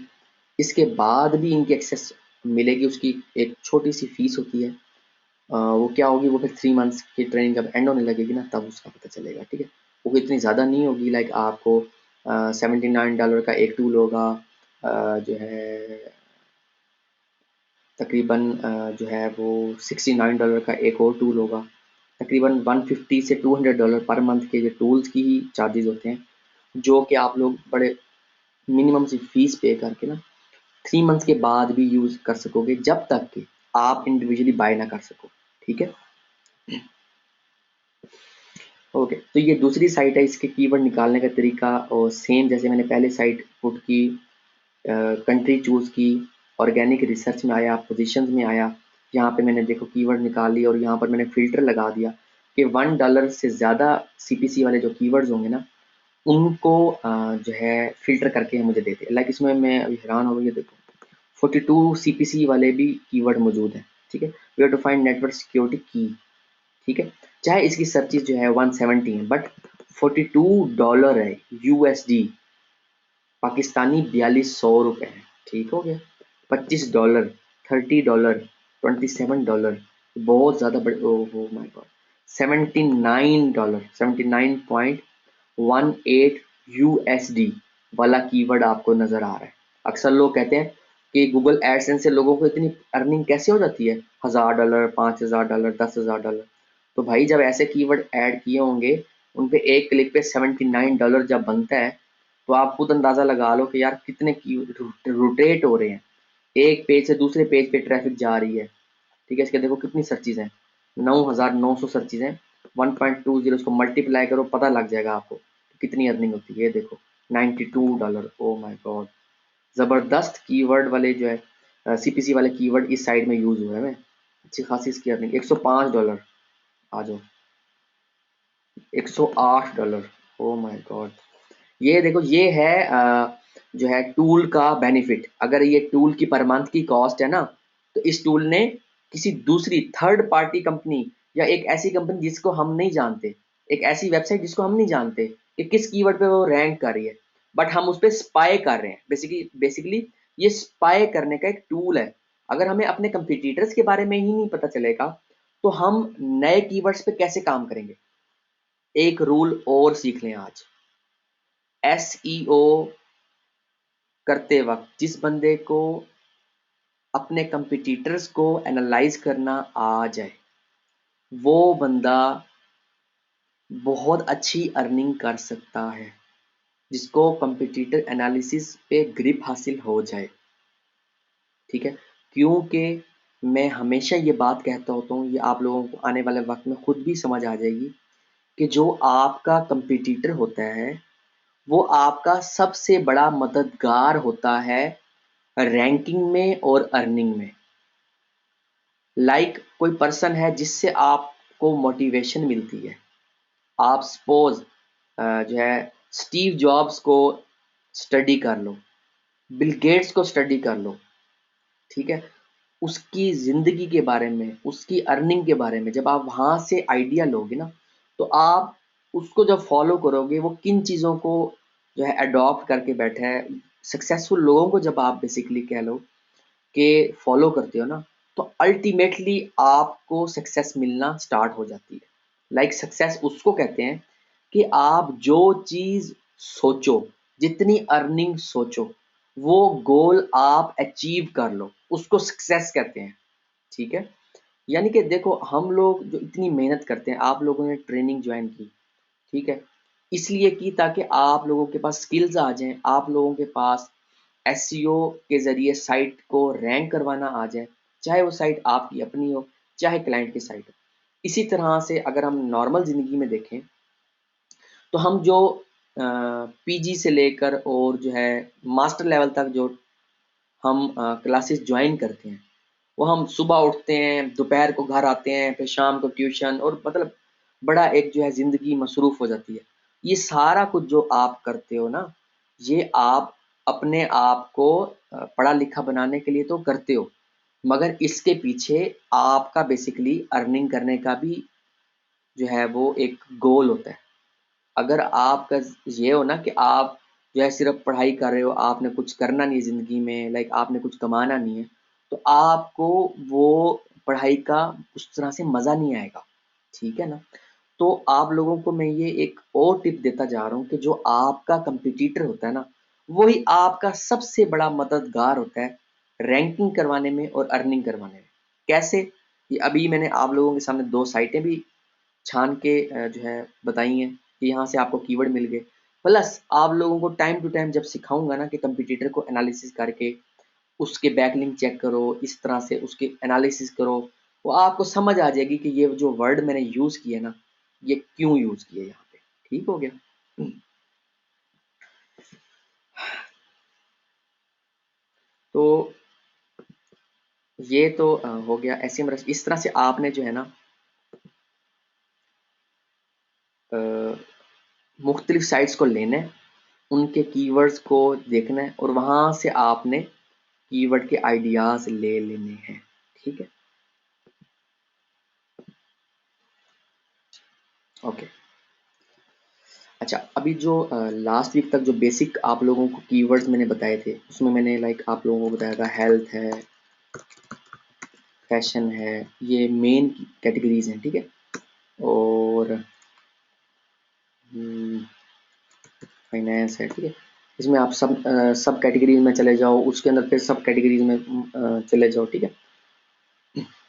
इसके बाद भी इनकी एक्सेस मिलेगी, उसकी एक छोटी सी फीस होती है, वो क्या होगी, वो फिर 3 मंथ्स की ट्रेनिंग जब एंड होने लगेगी ना, तब उसका पता चलेगा, ठीक है। वो इतनी ज़्यादा नहीं होगी, लाइक आपको $79 का एक टूल होगा, जो है तकरीबन जो है वो $69 का एक और टूल होगा, तकरीबन 150 से $200 पर मंथ के जो टूल्स की ही चार्जेस होते हैं, जो कि आप लोग बड़े मिनिमम सी फीस पे करके ना 3 मंथ्स के बाद भी यूज़ कर सकोगे, जब तक कि आप इंडिविजुअली बाय ना कर सको, ठीक है। ओके, तो ये दूसरी साइट है, इसके कीवर्ड निकालने का तरीका और सेम जैसे मैंने पहले साइट पुट की, कंट्री चूज़ की, ऑर्गेनिक रिसर्च में आया, पोजीशंस में आया, यहाँ पे मैंने देखो कीवर्ड निकाल लिया और यहाँ पर मैंने फ़िल्टर लगा दिया कि $1 से ज़्यादा सीपीसी वाले जो कीवर्ड्स होंगे ना, उनको जो है फ़िल्टर करके मुझे देते हैं। लाइक इसमें मैं अभी हैरान हो गई, ये देखो 42 सीपीसी वाले भी कीवर्ड मौजूद हैं, ठीक है। We have to find network security की, ठीक है। चाहे इसकी सर्चिज जो है 170 है, बट $42 है यूएसडी, पाकिस्तानी 4200 रुपये है, ठीक हो गया। $25, $30, $27, बहुत ज़्यादा बड़े, ओह माय गॉड, $79, 79.18 यूएसडी वाला कीवर्ड आपको नजर आ रहा है। अक्सर लोग कहते हैं कि गूगल एडसेंस से लोगों को इतनी अर्निंग कैसे हो जाती है, $1000, $5000, $10000। तो भाई जब ऐसे कीवर्ड ऐड किए होंगे, उन पे एक क्लिक पे $79 जब बनता है, तो आप खुद अंदाजा लगा लो कि यार कितने की रोटेट हो रहे हैं, एक पेज से दूसरे पेज पे ट्रैफिक जा रही है, ठीक है। इसके देखो कितनी सर्चिज हैं, 9900 सर्चिज हैं, 1.20 उसको मल्टीप्लाई करो, पता लग जाएगा आपको कितनी अर्निंग होती है। ये देखो $92, ओ माय गॉड, ज़बरदस्त कीवर्ड वाले जो है सीपीसी वाले कीवर्ड इस साइड में यूज हुए हैं, अच्छी खासी इसकी अर्निंग। $105, आ जाओ, $108, ओ माय गॉड। ये देखो ये है जो है टूल का बेनिफिट, अगर ये टूल की पर मंथ की कॉस्ट है ना, तो इस टूल ने किसी दूसरी थर्ड पार्टी कंपनी या एक ऐसी कंपनी जिसको हम नहीं जानते, एक ऐसी वेबसाइट जिसको हम नहीं जानते कि किस कीवर्ड पे वो रैंक कर रही है, बट हम उस पर स्पाई कर रहे हैं। बेसिकली ये स्पाई करने का एक टूल है। अगर हमें अपने कंपटीटर्स के बारे में ही नहीं पता चलेगा तो हम नए कीवर्ड्स पे कैसे काम करेंगे। एक रूल और सीख लें आज, एसईओ करते वक्त जिस बंदे को अपने कंपटीटर्स को एनालाइज करना आ जाए, वो बंदा बहुत अच्छी अर्निंग कर सकता है, जिसको कंपटीटर एनालिसिस पे ग्रिप हासिल हो जाए। ठीक है, क्योंकि मैं हमेशा ये बात कहता होता हूँ, ये आप लोगों को आने वाले वक्त में खुद भी समझ आ जाएगी कि जो आपका कंपटीटर होता है वो आपका सबसे बड़ा मददगार होता है रैंकिंग में और अर्निंग में। कोई पर्सन है जिससे आपको मोटिवेशन मिलती है। आप सपोज जो है स्टीव जॉब्स को स्टडी कर लो, बिल गेट्स को स्टडी कर लो, ठीक है, उसकी ज़िंदगी के बारे में, उसकी अर्निंग के बारे में जब आप वहाँ से आइडिया लोगे ना, तो आप उसको जब फॉलो करोगे, वो किन चीज़ों को जो है अडॉप्ट करके बैठा है, सक्सेसफुल लोगों को जब आप बेसिकली कह लो के फॉलो करते हो ना, तो अल्टीमेटली आपको सक्सेस मिलना स्टार्ट हो जाती है। सक्सेस उसको कहते हैं कि आप जो चीज़ सोचो, जितनी अर्निंग सोचो, वो गोल आप अचीव कर लो, उसको सक्सेस कहते हैं। ठीक है, यानी कि देखो हम लोग जो इतनी मेहनत करते हैं, आप लोगों ने ट्रेनिंग ज्वाइन की, ठीक है, इसलिए की ताकि आप लोगों के पास स्किल्स आ जाएं, आप लोगों के पास एसईओ के ज़रिए साइट को रैंक करवाना आ जाए, चाहे वो साइट आपकी अपनी हो, चाहे क्लाइंट की साइट हो। इसी तरह से अगर हम नॉर्मल ज़िंदगी में देखें तो हम जो पीजी से लेकर और जो है मास्टर लेवल तक जो हम क्लासेस ज्वाइन करते हैं, वो हम सुबह उठते हैं, दोपहर को घर आते हैं, फिर शाम को ट्यूशन, और मतलब बड़ा एक जो है ज़िंदगी मसरूफ़ हो जाती है। ये सारा कुछ जो आप करते हो ना, ये आप अपने आप को पढ़ा लिखा बनाने के लिए तो करते हो, मगर इसके पीछे आपका बेसिकली अर्निंग करने का भी जो है वो एक गोल होता है। अगर आपका ये हो ना कि आप जो है सिर्फ पढ़ाई कर रहे हो, आपने कुछ करना नहीं है ज़िंदगी में, आपने कुछ कमाना नहीं है, तो आपको वो पढ़ाई का उस तरह से मज़ा नहीं आएगा। ठीक है ना? तो आप लोगों को मैं ये एक और टिप देता जा रहा हूँ कि जो आपका कंपटीटर होता है ना, वही आपका सबसे बड़ा मददगार होता है रैंकिंग करवाने में और अर्निंग करवाने में। कैसे? ये अभी मैंने आप लोगों के सामने 2 साइटें भी छान के जो है बताई हैं कि यहाँ से आपको कीवर्ड मिल गए। प्लस आप लोगों को टाइम टू टाइम जब सिखाऊँगा ना कि कंपटीटर को एनालिसिस करके उसके बैकलिंक चेक करो, इस तरह से उसके एनालिसिस करो, वो आपको समझ आ जाएगी कि ये जो वर्ड मैंने यूज़ किए ना, ये क्यों यूज़ किए यहाँ पे। ठीक हो गया? तो ये तो हो गया एसईएम। इस तरह से आपने जो है ना अ, मुख्तलिफ साइट्स को लेना है, उनके कीवर्ड्स को देखना है और वहाँ से आपने कीवर्ड के आइडियाज़ ले लेने हैं। ठीक है? ओके। अच्छा, अभी जो लास्ट वीक तक जो बेसिक आप लोगों को कीवर्ड्स मैंने बताए थे, उसमें मैंने आप लोगों को बताया था हेल्थ है, फैशन है, ये मेन कैटेगरीज़ हैं, ठीक है? और फाइनेंस है, ठीक है? इसमें आप सब कैटेगरीज़ में चले जाओ, उसके अंदर फिर सब कैटेगरीज़ में चले जाओ, ठीक है?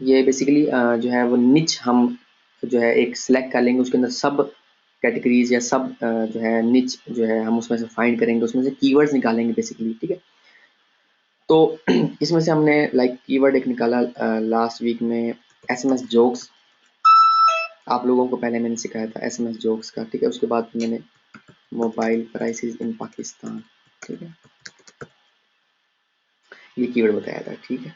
ये बेसिकली जो है वो निच हम जो है एक सिलेक्ट कर लेंगे, उसके अंदर सब कैटेगरीज़ या सब जो है निच जो है हम उसमें से फाइंड करेंगे, उसमें से कीवर्ड्स निकालेंगे बेसिकली, ठीक है? तो इसमें से हमने कीवर्ड एक निकाला लास्ट वीक में, एसएमएस जोक्स। आप लोगों को पहले मैंने सिखाया था एसएमएस जोक्स का, ठीक है? उसके बाद मैंने मोबाइल प्राइसेस इन पाकिस्तान, ठीक है, ये कीवर्ड बताया था, ठीक है?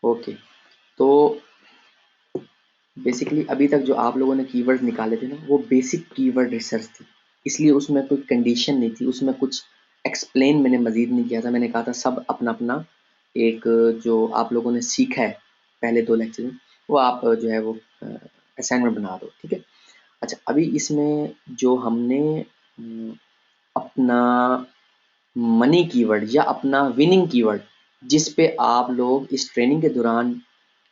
ओके, तो बेसिकली अभी तक जो आप लोगों ने कीवर्ड निकाले थे ना, वो बेसिक कीवर्ड रिसर्च थी, इसलिए उसमें कोई कंडीशन नहीं थी, उसमें कुछ एक्सप्लेन मैंने मज़ीद नहीं किया था। मैंने कहा था सब अपना-अपना एक जो आप लोगों ने सीखा है पहले 2 लेक्चर में, वो आप जो है वो असाइनमेंट बना दो, ठीक है? अच्छा, अभी इसमें जो हमने अपना मनी कीवर्ड या अपना विनिंग कीवर्ड, जिस पे आप लोग इस ट्रेनिंग के दौरान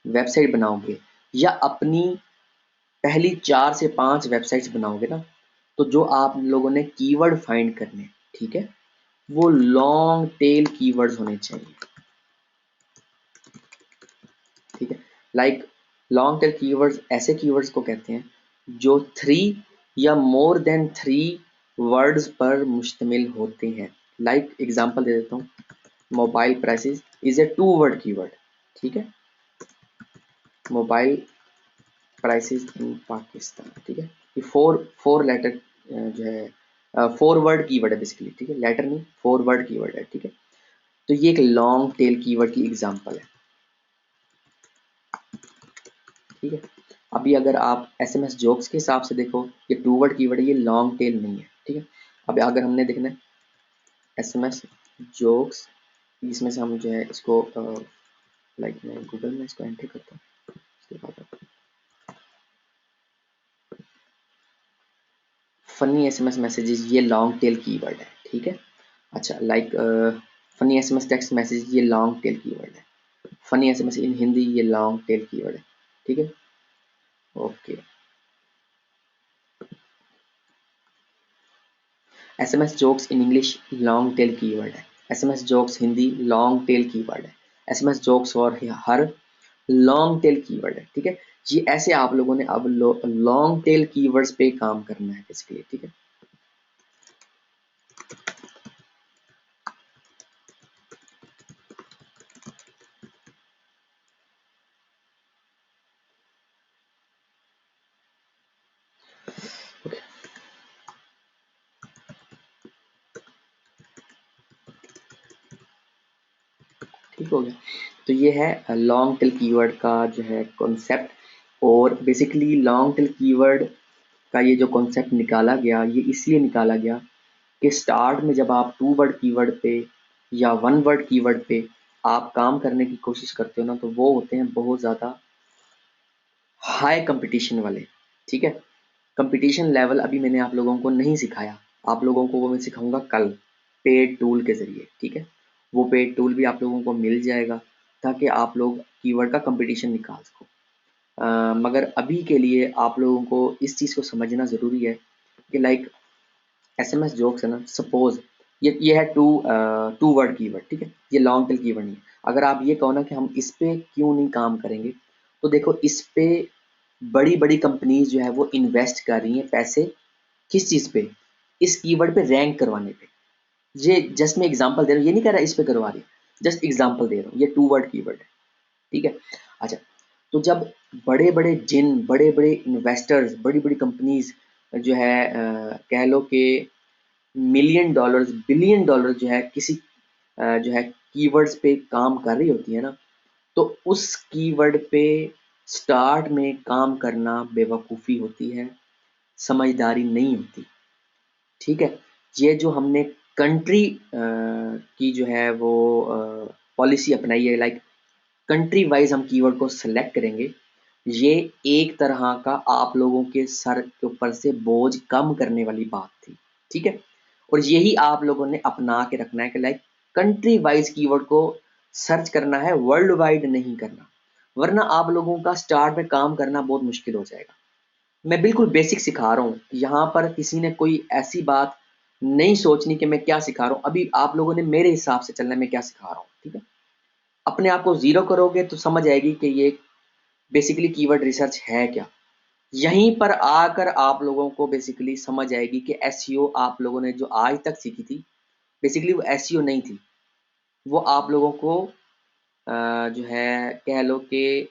वेबसाइट बनाओगे या अपनी पहली 4 से 5 वेबसाइट्स बनाओगे ना, तो जो आप लोगों ने कीवर्ड फाइंड करने, ठीक है, वो लॉन्ग टेल कीवर्ड्स होने चाहिए, ठीक है। लाइक लॉन्ग टेल कीवर्ड्स ऐसे कीवर्ड्स को कहते हैं जो 3 या मोर देन 3 वर्ड्स पर मुश्तमिल होते हैं। लाइक एग्जांपल दे देता हूँ, mobile prices is a 2 word keyword, ठीक है, मोबाइल प्राइसेस इन पाकिस्तान, ठीक है, ये फोर लेटर जो है 4 वर्ड कीवर्ड है बेसिकली, ठीक है, लेटर नहीं 4 वर्ड कीवर्ड है, ठीक है। तो ये एक लॉन्ग टेल कीवर्ड की एग्जांपल है, ठीक है। अभी अगर आप एसएमएस जोक्स के हिसाब से देखो, ये 2 वर्ड कीवर्ड है, ये लॉन्ग टेल नहीं है, ठीक है। अब अगर हमने देखना है एसएमएस जोक्स, इसमें से हम जो है इसको लाइक मैं गूगल में इसको एंट्री करता हूँ, उसके बाद फनी एसएमएस मैसेजेस, ये लॉन्ग टेल कीवर्ड है, ठीक है। अच्छा, like funny SMS text message, ये लॉन्ग टेल कीवर्ड है। फनी एसएमएस इन हिंदी, ये लॉन्ग टेल कीवर्ड है, ठीक है। Okay, SMS jokes in English long tail keyword है। SMS jokes Hindi long tail keyword है। SMS jokes for her long tail keyword है, ठीक है। ये ऐसे आप लोगों ने अब लॉन्ग टेल कीवर्ड्स पे काम करना है बेसिकली, ठीक है। ठीक हो गया, तो ये है लॉन्ग टेल कीवर्ड का जो है कॉन्सेप्ट। और बेसिकली लॉन्ग टेल कीवर्ड का ये जो कॉन्सेप्ट निकाला गया, ये इसलिए निकाला गया कि स्टार्ट में जब आप 2 वर्ड कीवर्ड पे या 1 वर्ड कीवर्ड पे आप काम करने की कोशिश करते हो ना, तो वो होते हैं बहुत ज़्यादा हाई कंपटीशन वाले, ठीक है। कंपटीशन लेवल अभी मैंने आप लोगों को नहीं सिखाया, आप लोगों को वो मैं सिखाऊंगा कल पेड टूल के ज़रिए, ठीक है। वो पेड टूल भी आप लोगों को मिल जाएगा ताकि आप लोग कीवर्ड का कंपटीशन निकाल सको। मगर अभी के लिए आप लोगों को इस चीज़ को समझना ज़रूरी है कि लाइक एसएमएस जोक्स है ना, सपोज ये है टू वर्ड कीवर्ड, ठीक है, ये लॉन्ग टेल कीवर्ड नहीं है। अगर आप ये कहो ना कि हम इस पे क्यों नहीं काम करेंगे, तो देखो इस पे बड़ी बड़ी कंपनीज जो है वो इन्वेस्ट कर रही हैं पैसे, किस चीज़ पे, इस कीवर्ड पे रैंक करवाने पे। ये जस्ट मैं एग्जांपल दे रहा हूँ, ये नहीं कह रहा इस पे करवा रही, जस्ट एग्जांपल दे रहा हूँ, ये 2 वर्ड कीवर्ड है, ठीक है। अच्छा, तो जब बड़े बड़े बड़े बड़े इन्वेस्टर्स, बड़ी बड़ी कंपनीज जो है कह लो कि मिलियन डॉलर्स बिलियन डॉलर जो है किसी जो है कीवर्ड्स पे काम कर रही होती है ना, तो उस कीवर्ड पे स्टार्ट में काम करना बेवकूफ़ी होती है, समझदारी नहीं होती, ठीक है। ये जो हमने कंट्री की जो है वो पॉलिसी अपनाई है, लाइक कंट्री वाइज हम कीवर्ड को सिलेक्ट करेंगे, ये एक तरह का आप लोगों के सर के ऊपर से बोझ कम करने वाली बात थी, ठीक है। और यही आप लोगों ने अपना के रखना है कि लाइक कंट्री वाइज कीवर्ड को सर्च करना है, वर्ल्ड वाइड नहीं करना, वरना आप लोगों का स्टार्ट में काम करना बहुत मुश्किल हो जाएगा। मैं बिल्कुल बेसिक सिखा रहा हूँ, यहाँ पर किसी ने कोई ऐसी बात नहीं सोचनी कि मैं क्या सिखा रहा हूँ, अभी आप लोगों ने मेरे हिसाब से चलना है मैं क्या सिखा रहा हूँ, ठीक है। अपने आप को ज़ीरो करोगे तो समझ आएगी कि ये बेसिकली कीवर्ड रिसर्च है क्या। यहीं पर आकर आप लोगों को बेसिकली समझ आएगी कि एसईओ आप लोगों ने जो आज तक सीखी थी, बेसिकली वो एसईओ नहीं थी, वो आप लोगों को जो है कह लो कि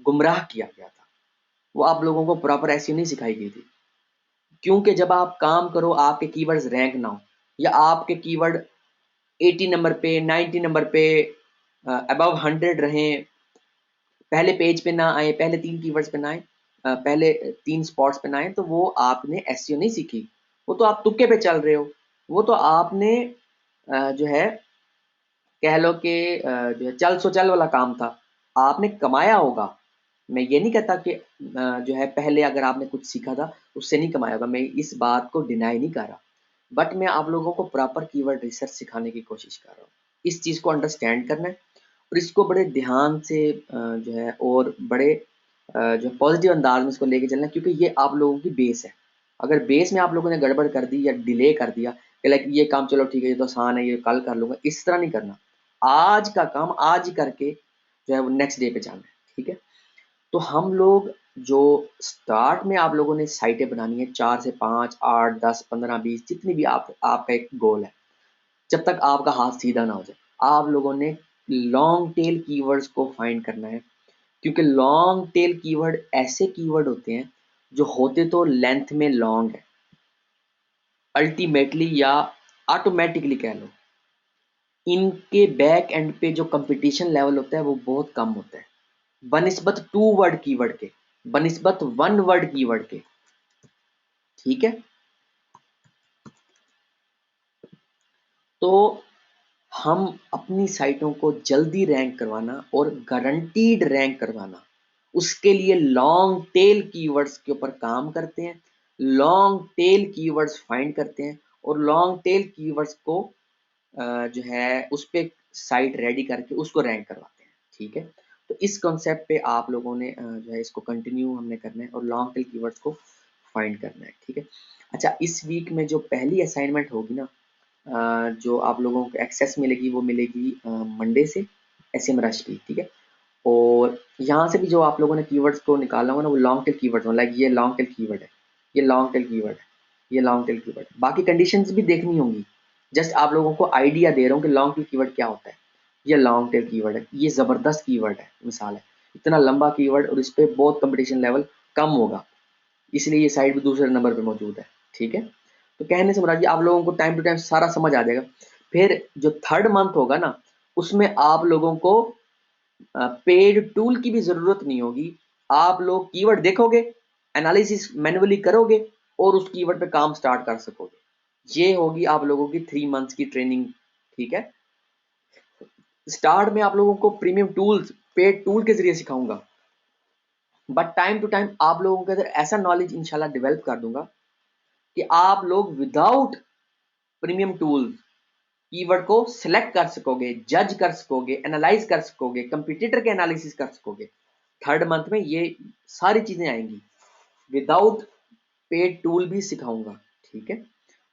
गुमराह किया गया था, वो आप लोगों को प्रॉपर एसईओ नहीं सिखाई गई थी। क्योंकि जब आप काम करो आपके कीवर्ड्स रैंक ना हो, या आपके कीवर्ड 80 नंबर पे 90 नंबर पे अबव 100 रहें, पहले पेज पे ना आए, पहले 3 कीवर्ड्स पे ना आए, पहले 3 स्पॉट्स पे ना आए, तो वो आपने एसईओ नहीं सीखी, वो तो आप तुक्के पे चल रहे हो। वो तो आपने जो है कह लो कि जो है चल सो चल वाला काम था, आपने कमाया होगा। मैं ये नहीं कहता कि जो है पहले अगर आपने कुछ सीखा था उससे नहीं कमाया होगा, मैं इस बात को डिनाई नहीं कर रहा, बट मैं आप लोगों को प्रॉपर कीवर्ड रिसर्च सिखाने की कोशिश कर रहा हूँ। इस चीज़ को अंडरस्टैंड करना है और इसको बड़े ध्यान से जो है और बड़े जो पॉजिटिव अंदाज में इसको लेके चलना है, क्योंकि ये आप लोगों की बेस है। अगर बेस में आप लोगों ने गड़बड़ कर दी या डिले कर दिया कि लाइक ये काम चलो ठीक है ये तो आसान है ये कल कर लूंगा, इस तरह नहीं करना। आज का काम आज ही करके जो है वो नेक्स्ट डे पे जाना है, ठीक है। तो हम लोग जो स्टार्ट में आप लोगों ने साइटें बनानी है 4 से 5, 8, 10, 15, 20 जितनी भी आपका एक गोल है, जब तक आपका हाथ सीधा ना हो जाए, आप लोगों ने लॉन्ग टेल कीवर्ड्स को फाइंड करना है। क्योंकि लॉन्ग टेल कीवर्ड ऐसे कीवर्ड होते हैं जो होते तो लेंथ में लॉन्ग है, अल्टीमेटली या ऑटोमेटिकली कह लो, इनके बैक एंड पे जो कंपटीशन लेवल होता है वो बहुत कम होता है बनिस्बत 2 वर्ड कीवर्ड के, बनिस्बत 1 वर्ड कीवर्ड के, ठीक है। तो हम अपनी साइटों को जल्दी रैंक करवाना और गारंटीड रैंक करवाना, उसके लिए लॉन्ग टेल कीवर्ड्स के ऊपर काम करते हैं, लॉन्ग टेल कीवर्ड्स फाइंड करते हैं और लॉन्ग टेल कीवर्ड्स को जो है उस पे साइट रेडी करके उसको रैंक करवाते हैं, ठीक है। तो इस कॉन्सेप्ट पे आप लोगों ने जो है इसको कंटिन्यू हमने करना है और लॉन्ग टेल कीवर्ड्स को फाइंड करना है, ठीक है। अच्छा, इस वीक में जो पहली असाइनमेंट होगी ना, जो आप लोगों को एक्सेस मिलेगी वो मिलेगी मंडे से, एसएम रश की, ठीक है। और यहाँ से भी जो आप लोगों ने कीवर्ड्स को निकाला होगा ना वो लॉन्ग टेल कीवर्ड्स हो, लाइक ये लॉन्ग टेल कीवर्ड है, ये लॉन्ग टेल कीवर्ड है, ये लॉन्ग टेल कीवर्ड है। बाकी कंडीशंस भी देखनी होंगी, जस्ट आप लोगों को आइडिया दे रहा हूँ कि लॉन्ग टेल कीवर्ड क्या होता है। ये लॉन्ग टेल कीवर्ड है, ये ज़बरदस्त कीवर्ड है, मिसाल है इतना लंबा कीवर्ड और इस पे बहुत कंपटीशन लेवल कम होगा, इसलिए ये साइट भी दूसरे नंबर पे मौजूद है, ठीक है। तो कहने से मुराद जी आप लोगों को टाइम टू टाइम सारा समझ आ जाएगा। फिर जो थर्ड मंथ होगा ना, उसमें आप लोगों को पेड टूल की भी जरूरत नहीं होगी। आप लोग कीवर्ड देखोगे, एनालिसिस मैन्युअली करोगे और उस कीवर्ड पे काम स्टार्ट कर सकोगे। ये होगी आप लोगों की 3 मंथ्स की ट्रेनिंग, ठीक है। स्टार्ट में आप लोगों को प्रीमियम टूल्स पेड टूल के जरिए सिखाऊंगा, बट टाइम टू टाइम आप लोगों के अंदर ऐसा नॉलेज इंशाल्लाह डेवलप कर दूंगा कि आप लोग विदाउट प्रीमियम टूल्स कीवर्ड को सिलेक्ट कर सकोगे, जज कर सकोगे, एनालाइज कर सकोगे, कंपटीटर के एनालिसिस कर सकोगे। थर्ड मंथ में ये सारी चीजें आएंगी, विदाउट पेड टूल भी सिखाऊंगा, ठीक है।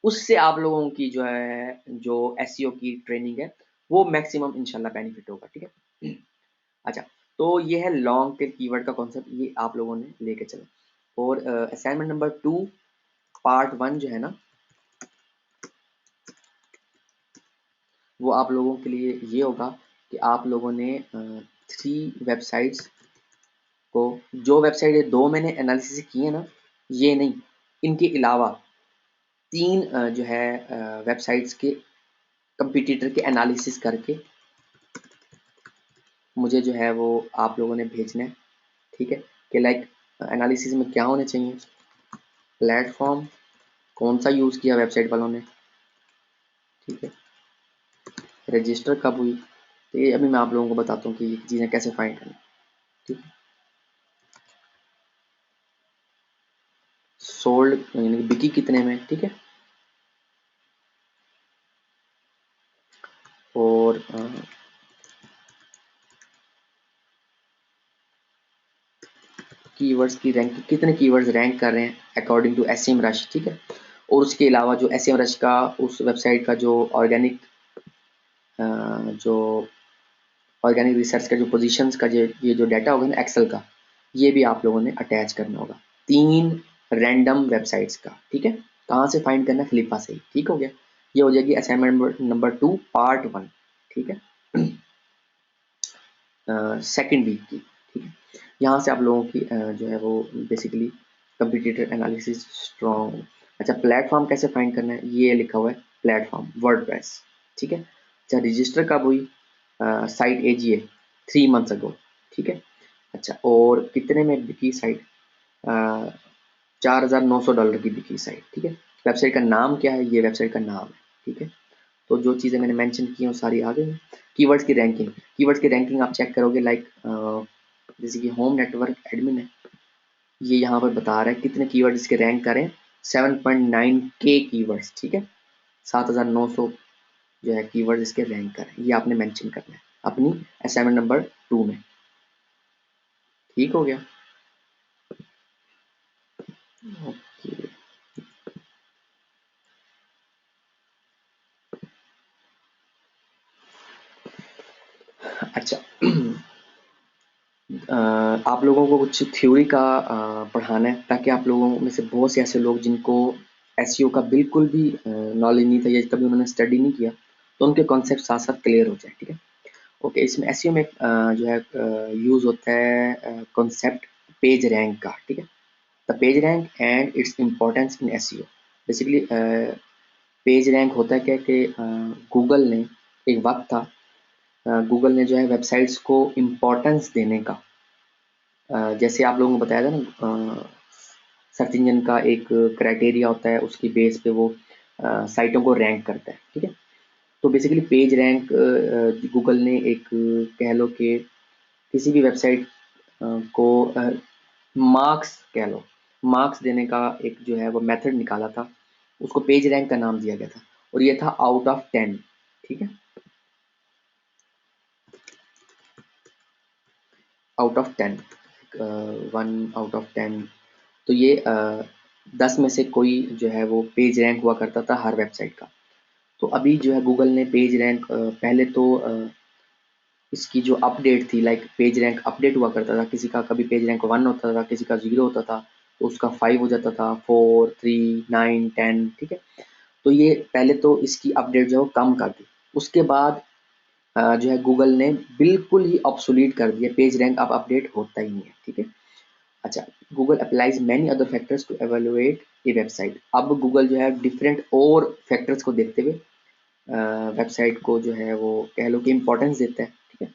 उससे आप लोगों की जो है जो एसईओ की ट्रेनिंग है वो मैक्सिमम इंशाल्लाह बेनिफिट होगा, ठीक है। अच्छा, तो ये है लॉन्ग टेल कीवर्ड का कॉन्सेप्ट, ये आप लोगों ने लेके चलो। और असाइनमेंट नंबर 2 पार्ट 1 जो है ना, वो आप लोगों के लिए ये होगा कि आप लोगों ने 3 वेबसाइट्स को, जो वेबसाइट ये 2 मैंने एनालिसिस की है ना, ये नहीं, इनके अलावा 3 जो है वेबसाइट्स के कंपटीटर के एनालिसिस करके मुझे जो है वो आप लोगों ने भेजना है, ठीक है। कि लाइक एनालिसिस में क्या होने चाहिए, प्लेटफॉर्म कौन सा यूज़ किया वेबसाइट वालों ने, ठीक है, रजिस्टर कब हुई, तो ये अभी मैं आप लोगों को बताता हूँ कि ये चीज़ें कैसे फाइंड करनी, ठीक है। सोल्ड यानी कि बिकी कितने में, ठीक है। और कीवर्ड्स की रैंक, कितने कीवर्ड्स रैंक कर रहे हैं अकॉर्डिंग टू एसईएम रश, ठीक है। और उसके अलावा जो एसईएम रश का उस वेबसाइट का जो ऑर्गेनिक रिसर्च का जो पोजीशंस का जो ये जो डाटा होगा ना एक्सेल का, ये भी आप लोगों ने अटैच करना होगा 3 रैंडम वेबसाइट्स का, ठीक है। कहाँ से फाइंड करना है, फ्लिपा से ही, ठीक हो गया। ये हो जाएगी असाइनमेंट नंबर 2 पार्ट 1, ठीक है, सेकेंड वीक की, ठीक है। यहाँ से आप लोगों की जो है वो बेसिकली कंपटीटर एनालिसिस स्ट्रॉन्ग। अच्छा, प्लेटफॉर्म कैसे फाइंड करना है, ये लिखा हुआ है प्लेटफॉर्म वर्डप्रेस, ठीक है। अच्छा, रजिस्टर कब हुई, साइट एजीए 3 मंथ्स अगो, ठीक है। अच्छा, और कितने में बिकी साइट? $4,900 की बिकी साइट, ठीक है। वेबसाइट का नाम क्या है? ये वेबसाइट का नाम है, ठीक है। तो जो चीज़ें मैंने मेंशन की हैं वो सारी आ गई। कीवर्ड्स की रैंकिंग, कीवर्ड्स की रैंकिंग आप चेक करोगे लाइक जैसे कि होम नेटवर्क एडमिन है, ये यहाँ पर बता रहा है कितने कीवर्ड इसके रैंक करें, 7.9 के कीवर्ड्स, ठीक है। 7,900 जो है कीवर्ड इसके रैंक करें, ये आपने मेंशन करना है अपनी असाइनमेंट नंबर 2 में। ठीक हो गया? ओके। अच्छा, आप लोगों को कुछ थ्योरी का पढ़ाना है, ताकि आप लोगों में से बहुत से ऐसे लोग जिनको एसईओ का बिल्कुल भी नॉलेज नहीं था या कभी उन्होंने स्टडी नहीं किया, तो उनके कॉन्सेप्ट साथ साथ क्लियर हो जाए, ठीक है। ओके, इसमें एसईओ में जो है यूज़ होता है कॉन्सेप्ट पेज रैंक का, ठीक है। The page rank and its importance in SEO. Basically page rank होता है क्या कि गूगल ने, एक वक्त था, गूगल ने जो है वेबसाइट्स को इम्पोर्टेंस देने का, जैसे आप लोगों को बताया था ना, सर्च इंजन का एक क्राइटेरिया होता है, उसकी बेस पे वो साइटों को रैंक करता है, ठीक है। तो बेसिकली पेज रैंक गूगल ने एक कह लो कि किसी भी वेबसाइट को मार्क्स कह लो, मार्क्स देने का एक जो है वो मेथड निकाला था, उसको पेज रैंक का नाम दिया गया था, और ये था आउट ऑफ 10, ठीक है। आउट ऑफ 10, 1 आउट ऑफ 10, तो ये 10 में से कोई जो है वो पेज रैंक हुआ करता था हर वेबसाइट का। तो अभी जो है गूगल ने पेज रैंक, पहले तो इसकी जो अपडेट थी, लाइक पेज रैंक अपडेट हुआ करता था, किसी का कभी पेज रैंक 1 होता था, किसी का 0 होता था, तो उसका 5 हो जाता था, 4, 3, 9, 10, ठीक है। तो ये पहले तो इसकी अपडेट जो है वो कम कर दी। उसके बाद जो है गूगल ने बिल्कुल ही ऑब्सोलीट कर दिया, पेज रैंक अब अपडेट होता ही नहीं है, ठीक है। अच्छा, Google applies many other factors to evaluate a website. अब गूगल जो है डिफरेंट और फैक्टर्स को देखते हुए वेबसाइट को जो है वो कह लो कि इम्पोर्टेंस देता है, ठीक है।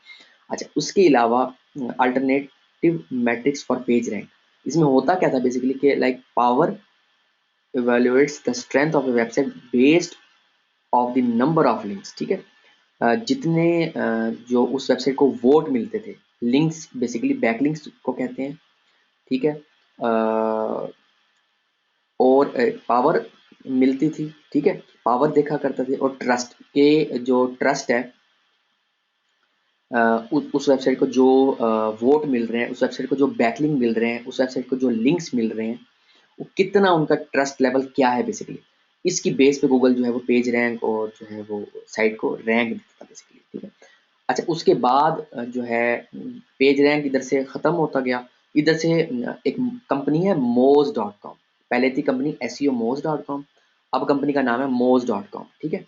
अच्छा, उसके अलावा alternative matrix for page rank, इसमें होता क्या था बेसिकली कि like power evaluates the strength of a website based of the number of links, ठीक है। जितने जो उस वेबसाइट को वोट मिलते थे, लिंक्स बेसिकली बैकलिंक्स को कहते हैं, ठीक है। और पावर मिलती थी, ठीक है, पावर देखा करते थे, और ट्रस्ट के जो ट्रस्ट है, उस वेबसाइट को जो वोट मिल रहे हैं, उस वेबसाइट को जो बैकलिंक मिल रहे हैं, उस वेबसाइट को जो लिंक्स मिल रहे हैं, वो कितना उनका ट्रस्ट लेवल क्या है बेसिकली, इसकी बेस पे गूगल जो है वो पेज रैंक और जो है वो साइट को रैंक देता था बेसिकली, ठीक है। अच्छा, उसके बाद जो है पेज रैंक इधर से ख़त्म होता गया, इधर से एक कंपनी है मोज डॉट कॉम। पहले थी कंपनी एस मोज डॉट कॉम, अब कंपनी का नाम है मोज डॉट कॉम, ठीक है।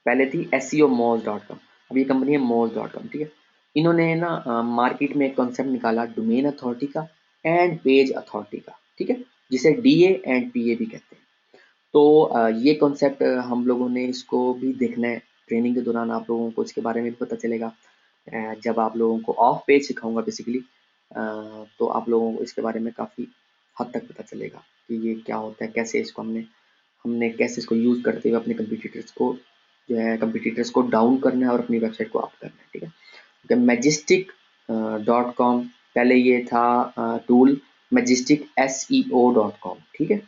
पहले थी एस मोज डॉट कॉम, अब ये कंपनी है मोज डॉट कॉम, ठीक है। इन्होंने ना मार्केट में एक कॉन्सेप्ट निकाला डोमेन अथॉरिटी का एंड पेज अथॉरिटी का, ठीक है, जिसे डीए एंड पीए भी कहते हैं। तो ये कॉन्सेप्ट हम लोगों ने इसको भी देखना है, ट्रेनिंग के दौरान आप लोगों को इसके बारे में भी पता चलेगा। जब आप लोगों को ऑफ पेज सिखाऊंगा बेसिकली, तो आप लोगों को इसके बारे में काफ़ी हद तक पता चलेगा कि ये क्या होता है, कैसे इसको हमने हमने कैसे इसको यूज़ करते हुए अपने कंपिटिटर्स को जो है कंपिटिटर्स को डाउन करना है और अपनी वेबसाइट को अप करना है, ठीक है। ओके, मैजिस्टिक डॉट कॉम, पहले ये था टूल मैजिस्टिक SEO.com, ठीक है।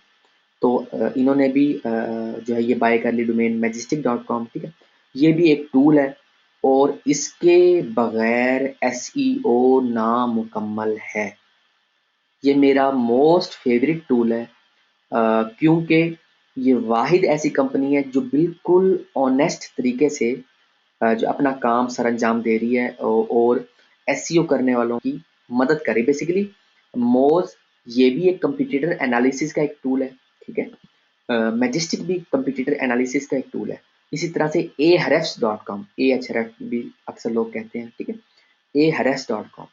तो इन्होंने भी जो है ये बाय कर ली डोमेन मैजिस्टिक.com, ठीक है। ये भी एक टूल है, और इसके बगैर एसईओ नामुकम्मल है। ये मेरा मोस्ट फेवरेट टूल है, क्योंकि ये वाहिद ऐसी कंपनी है जो बिल्कुल ऑनेस्ट तरीके से जो अपना काम सर अंजाम दे रही है, और एसईओ करने वालों की मदद करे बेसिकली। मोज ये भी एक कंपटीटर एनालिसिस का एक टूल है, ठीक है। मैजिस्टिक भी कंपटीटर एनालिसिस का एक टूल है। इसी तरह से ए हरेफ्स डॉट कॉम, ए एच हरेफ भी अक्सर लोग कहते हैं, ठीक है। ए हरेफ्स डॉट कॉम,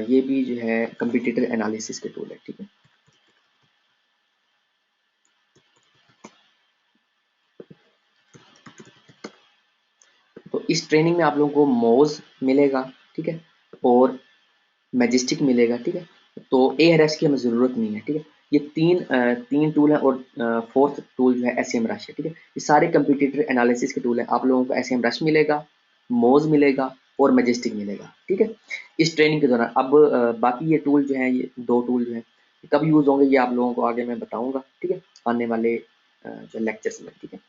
ये भी जो है कंपटीटर एनालिसिस के टूल है, ठीक है। इस ट्रेनिंग में आप लोगों को मोज मिलेगा, ठीक है, और मैजेस्टिक मिलेगा, ठीक है। तो ARS की हमें ज़रूरत नहीं है, ठीक है। ये तीन टूल हैं और फोर्थ टूल जो है SEM रश है, ठीक है। ये सारे कंप्यूटेटर एनालिसिस के टूल हैं। आप लोगों को SEM रश मिलेगा, मोज मिलेगा और मैजेस्टिक मिलेगा, ठीक है, इस ट्रेनिंग के दौरान। अब बाकी ये टूल जो हैं, ये 2 टूल जो हैं, कब यूज़ होंगे ये आप लोगों को आगे मैं बताऊँगा, ठीक है, आने वाले जो लेक्चर्स में, ठीक है।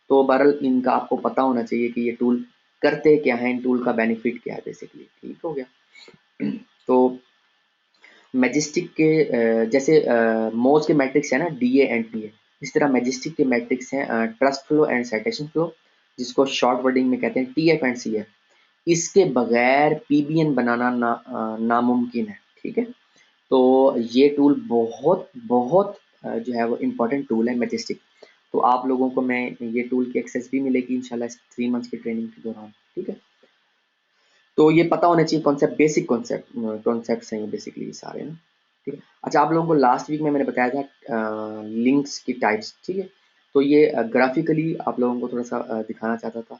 तो बहरहाल इनका आपको पता होना चाहिए कि ये टूल करते क्या हैं, इन टूल का बेनिफिट क्या है बेसिकली, ठीक हो गया। तो मैजेस्टिक के जैसे मोज के मैट्रिक्स है ना DA एंड PA, इस तरह मैजेस्टिक के मैट्रिक्स हैं trust flow and citation flow, जिसको शॉर्ट वर्डिंग में कहते हैं TF एंड CF। इसके बगैर PBN बनाना नामुमकिन है, ठीक है। तो ये टूल बहुत बहुत जो है वो इम्पोर्टेंट टूल है मैजेस्टिक। तो आप लोगों को मैं ये टूल की एक्सेस भी मिलेगी इंशाल्लाह इस 3 मंथ्स की ट्रेनिंग के दौरान, ठीक है। तो ये पता होना चाहिए कॉन्सेप्ट, बेसिक कॉन्सेप्ट्स हैं ये बेसिकली सारे ना, ठीक है। अच्छा, आप लोगों को लास्ट वीक में मैंने बताया था लिंक्स की टाइप्स, ठीक है। तो ये ग्राफिकली आप लोगों को थोड़ा सा दिखाना चाहता था।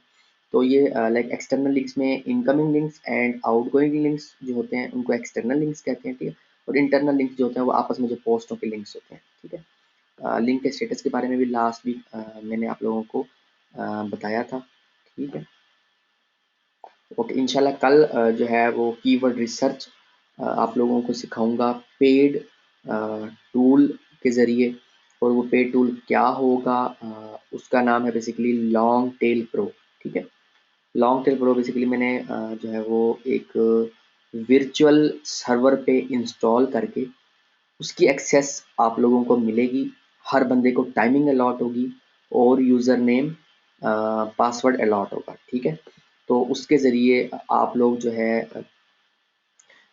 तो ये लाइक एक्सटर्नल लिंक्स में incoming links and outgoing links जो होते हैं उनको एक्सटर्नल लिंक्स कहते हैं, ठीक है। और इंटरनल लिंक्स जो होते हैं वो आपस में जो पोस्टों के लिंक्स होते हैं, ठीक है। लिंक के स्टेटस के बारे में भी लास्ट वीक मैंने आप लोगों को बताया था, ठीक है। ओके, इंशाल्लाह कल जो है वो कीवर्ड रिसर्च आप लोगों को सिखाऊंगा पेड टूल के ज़रिए। और वो पेड टूल क्या होगा, उसका नाम है बेसिकली लॉन्ग टेल प्रो, ठीक है। लॉन्ग टेल प्रो बेसिकली मैंने जो है वो एक वर्चुअल सर्वर पे इंस्टॉल करके उसकी एक्सेस आप लोगों को मिलेगी। हर बंदे को टाइमिंग अलॉट होगी और यूज़र नेम पासवर्ड अलॉट होगा, ठीक है। तो उसके ज़रिए आप लोग जो है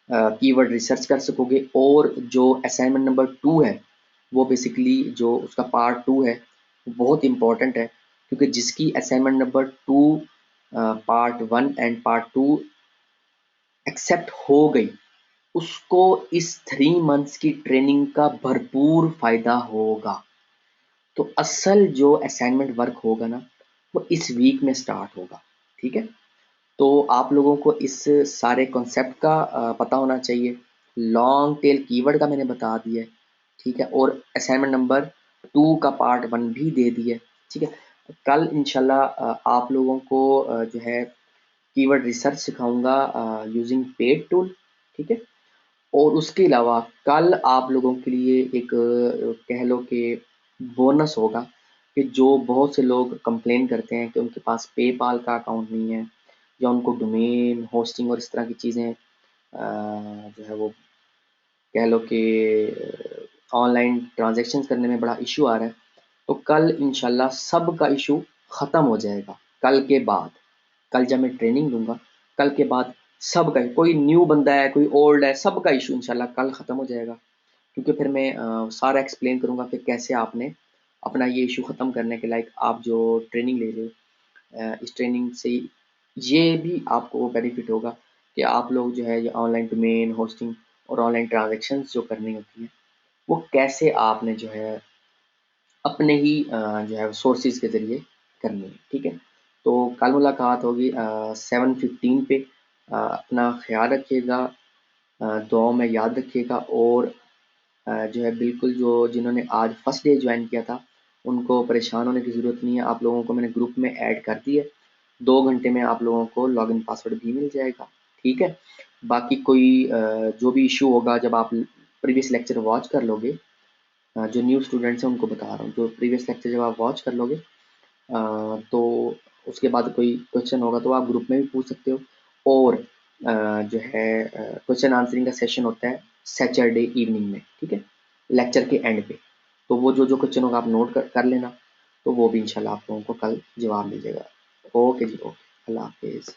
कीवर्ड रिसर्च कर सकोगे। और जो असाइनमेंट नंबर 2 है वो बेसिकली जो उसका पार्ट 2 है वो बहुत इम्पोर्टेंट है, क्योंकि जिसकी assignment number 2 part 1 and part 2 accept हो गई उसको इस 3 मंथ्स की ट्रेनिंग का भरपूर फ़ायदा होगा। तो असल जो असाइनमेंट वर्क होगा ना वो इस वीक में स्टार्ट होगा, ठीक है। तो आप लोगों को इस सारे कॉन्सेप्ट का पता होना चाहिए। लॉन्ग टेल कीवर्ड का मैंने बता दिया है, ठीक है। और असाइनमेंट नंबर 2 का पार्ट 1 भी दे दिया है, ठीक है। कल इंशाल्लाह आप लोगों को जो है कीवर्ड रिसर्च सिखाऊंगा यूजिंग पेड टूल, ठीक है। और उसके अलावा कल आप लोगों के लिए एक कह लो कि बोनस होगा कि जो बहुत से लोग कंप्लेन करते हैं कि उनके पास पेपाल का अकाउंट नहीं है, या उनको डोमेन होस्टिंग और इस तरह की चीज़ें जो है वो कह लो कि ऑनलाइन ट्रांजैक्शंस करने में बड़ा इशू आ रहा है। तो कल इंशाल्लाह सब का इशू ख़त्म हो जाएगा। कल के बाद, कल जब मैं ट्रेनिंग दूंगा, कल के बाद सबका, कोई न्यू बंदा है कोई ओल्ड है, सबका इशू इंशाल्लाह कल ख़त्म हो जाएगा। क्योंकि फिर मैं सारा एक्सप्लेन करूँगा कि कैसे आपने अपना ये इशू ख़त्म करने के लायक आप जो ट्रेनिंग ले रहे हो, इस ट्रेनिंग से ये भी आपको बेनिफिट होगा कि आप लोग जो है ये ऑनलाइन डोमेन होस्टिंग और ऑनलाइन ट्रांजैक्शंस जो करनी होती हैं वो कैसे आपने जो है अपने ही जो है सोर्सेज के ज़रिए करनी है, ठीक है। तो कल मुलाकात होगी 7:15 पे। अपना ख्याल रखिएगा, दुआओं में याद रखिएगा। और जो है बिल्कुल जो जिन्होंने आज फर्स्ट डे ज्वाइन किया था उनको परेशान होने की ज़रूरत नहीं है। आप लोगों को मैंने ग्रुप में ऐड कर दिया है, 2 घंटे में आप लोगों को लॉगिन पासवर्ड भी मिल जाएगा, ठीक है। बाकी कोई जो भी इशू होगा जब आप प्रीवियस लेक्चर वॉच कर लोगे, जो न्यू स्टूडेंट्स हैं उनको बता रहा हूँ, जो प्रीवियस लेक्चर जब आप वॉच कर लोगे तो उसके बाद कोई क्वेश्चन होगा तो आप ग्रुप में भी पूछ सकते हो। और जो है क्वेश्चन आंसरिंग का सेशन होता है सैटरडे इवनिंग में, ठीक है, लेक्चर के एंड पे। तो वो जो क्वेश्चन होगा आप नोट कर लेना, तो वो भी इंशाल्लाह आप लोगों को कल जवाब मिल जाएगा। ओके जी, ओके, अल्लाह हाफिज़।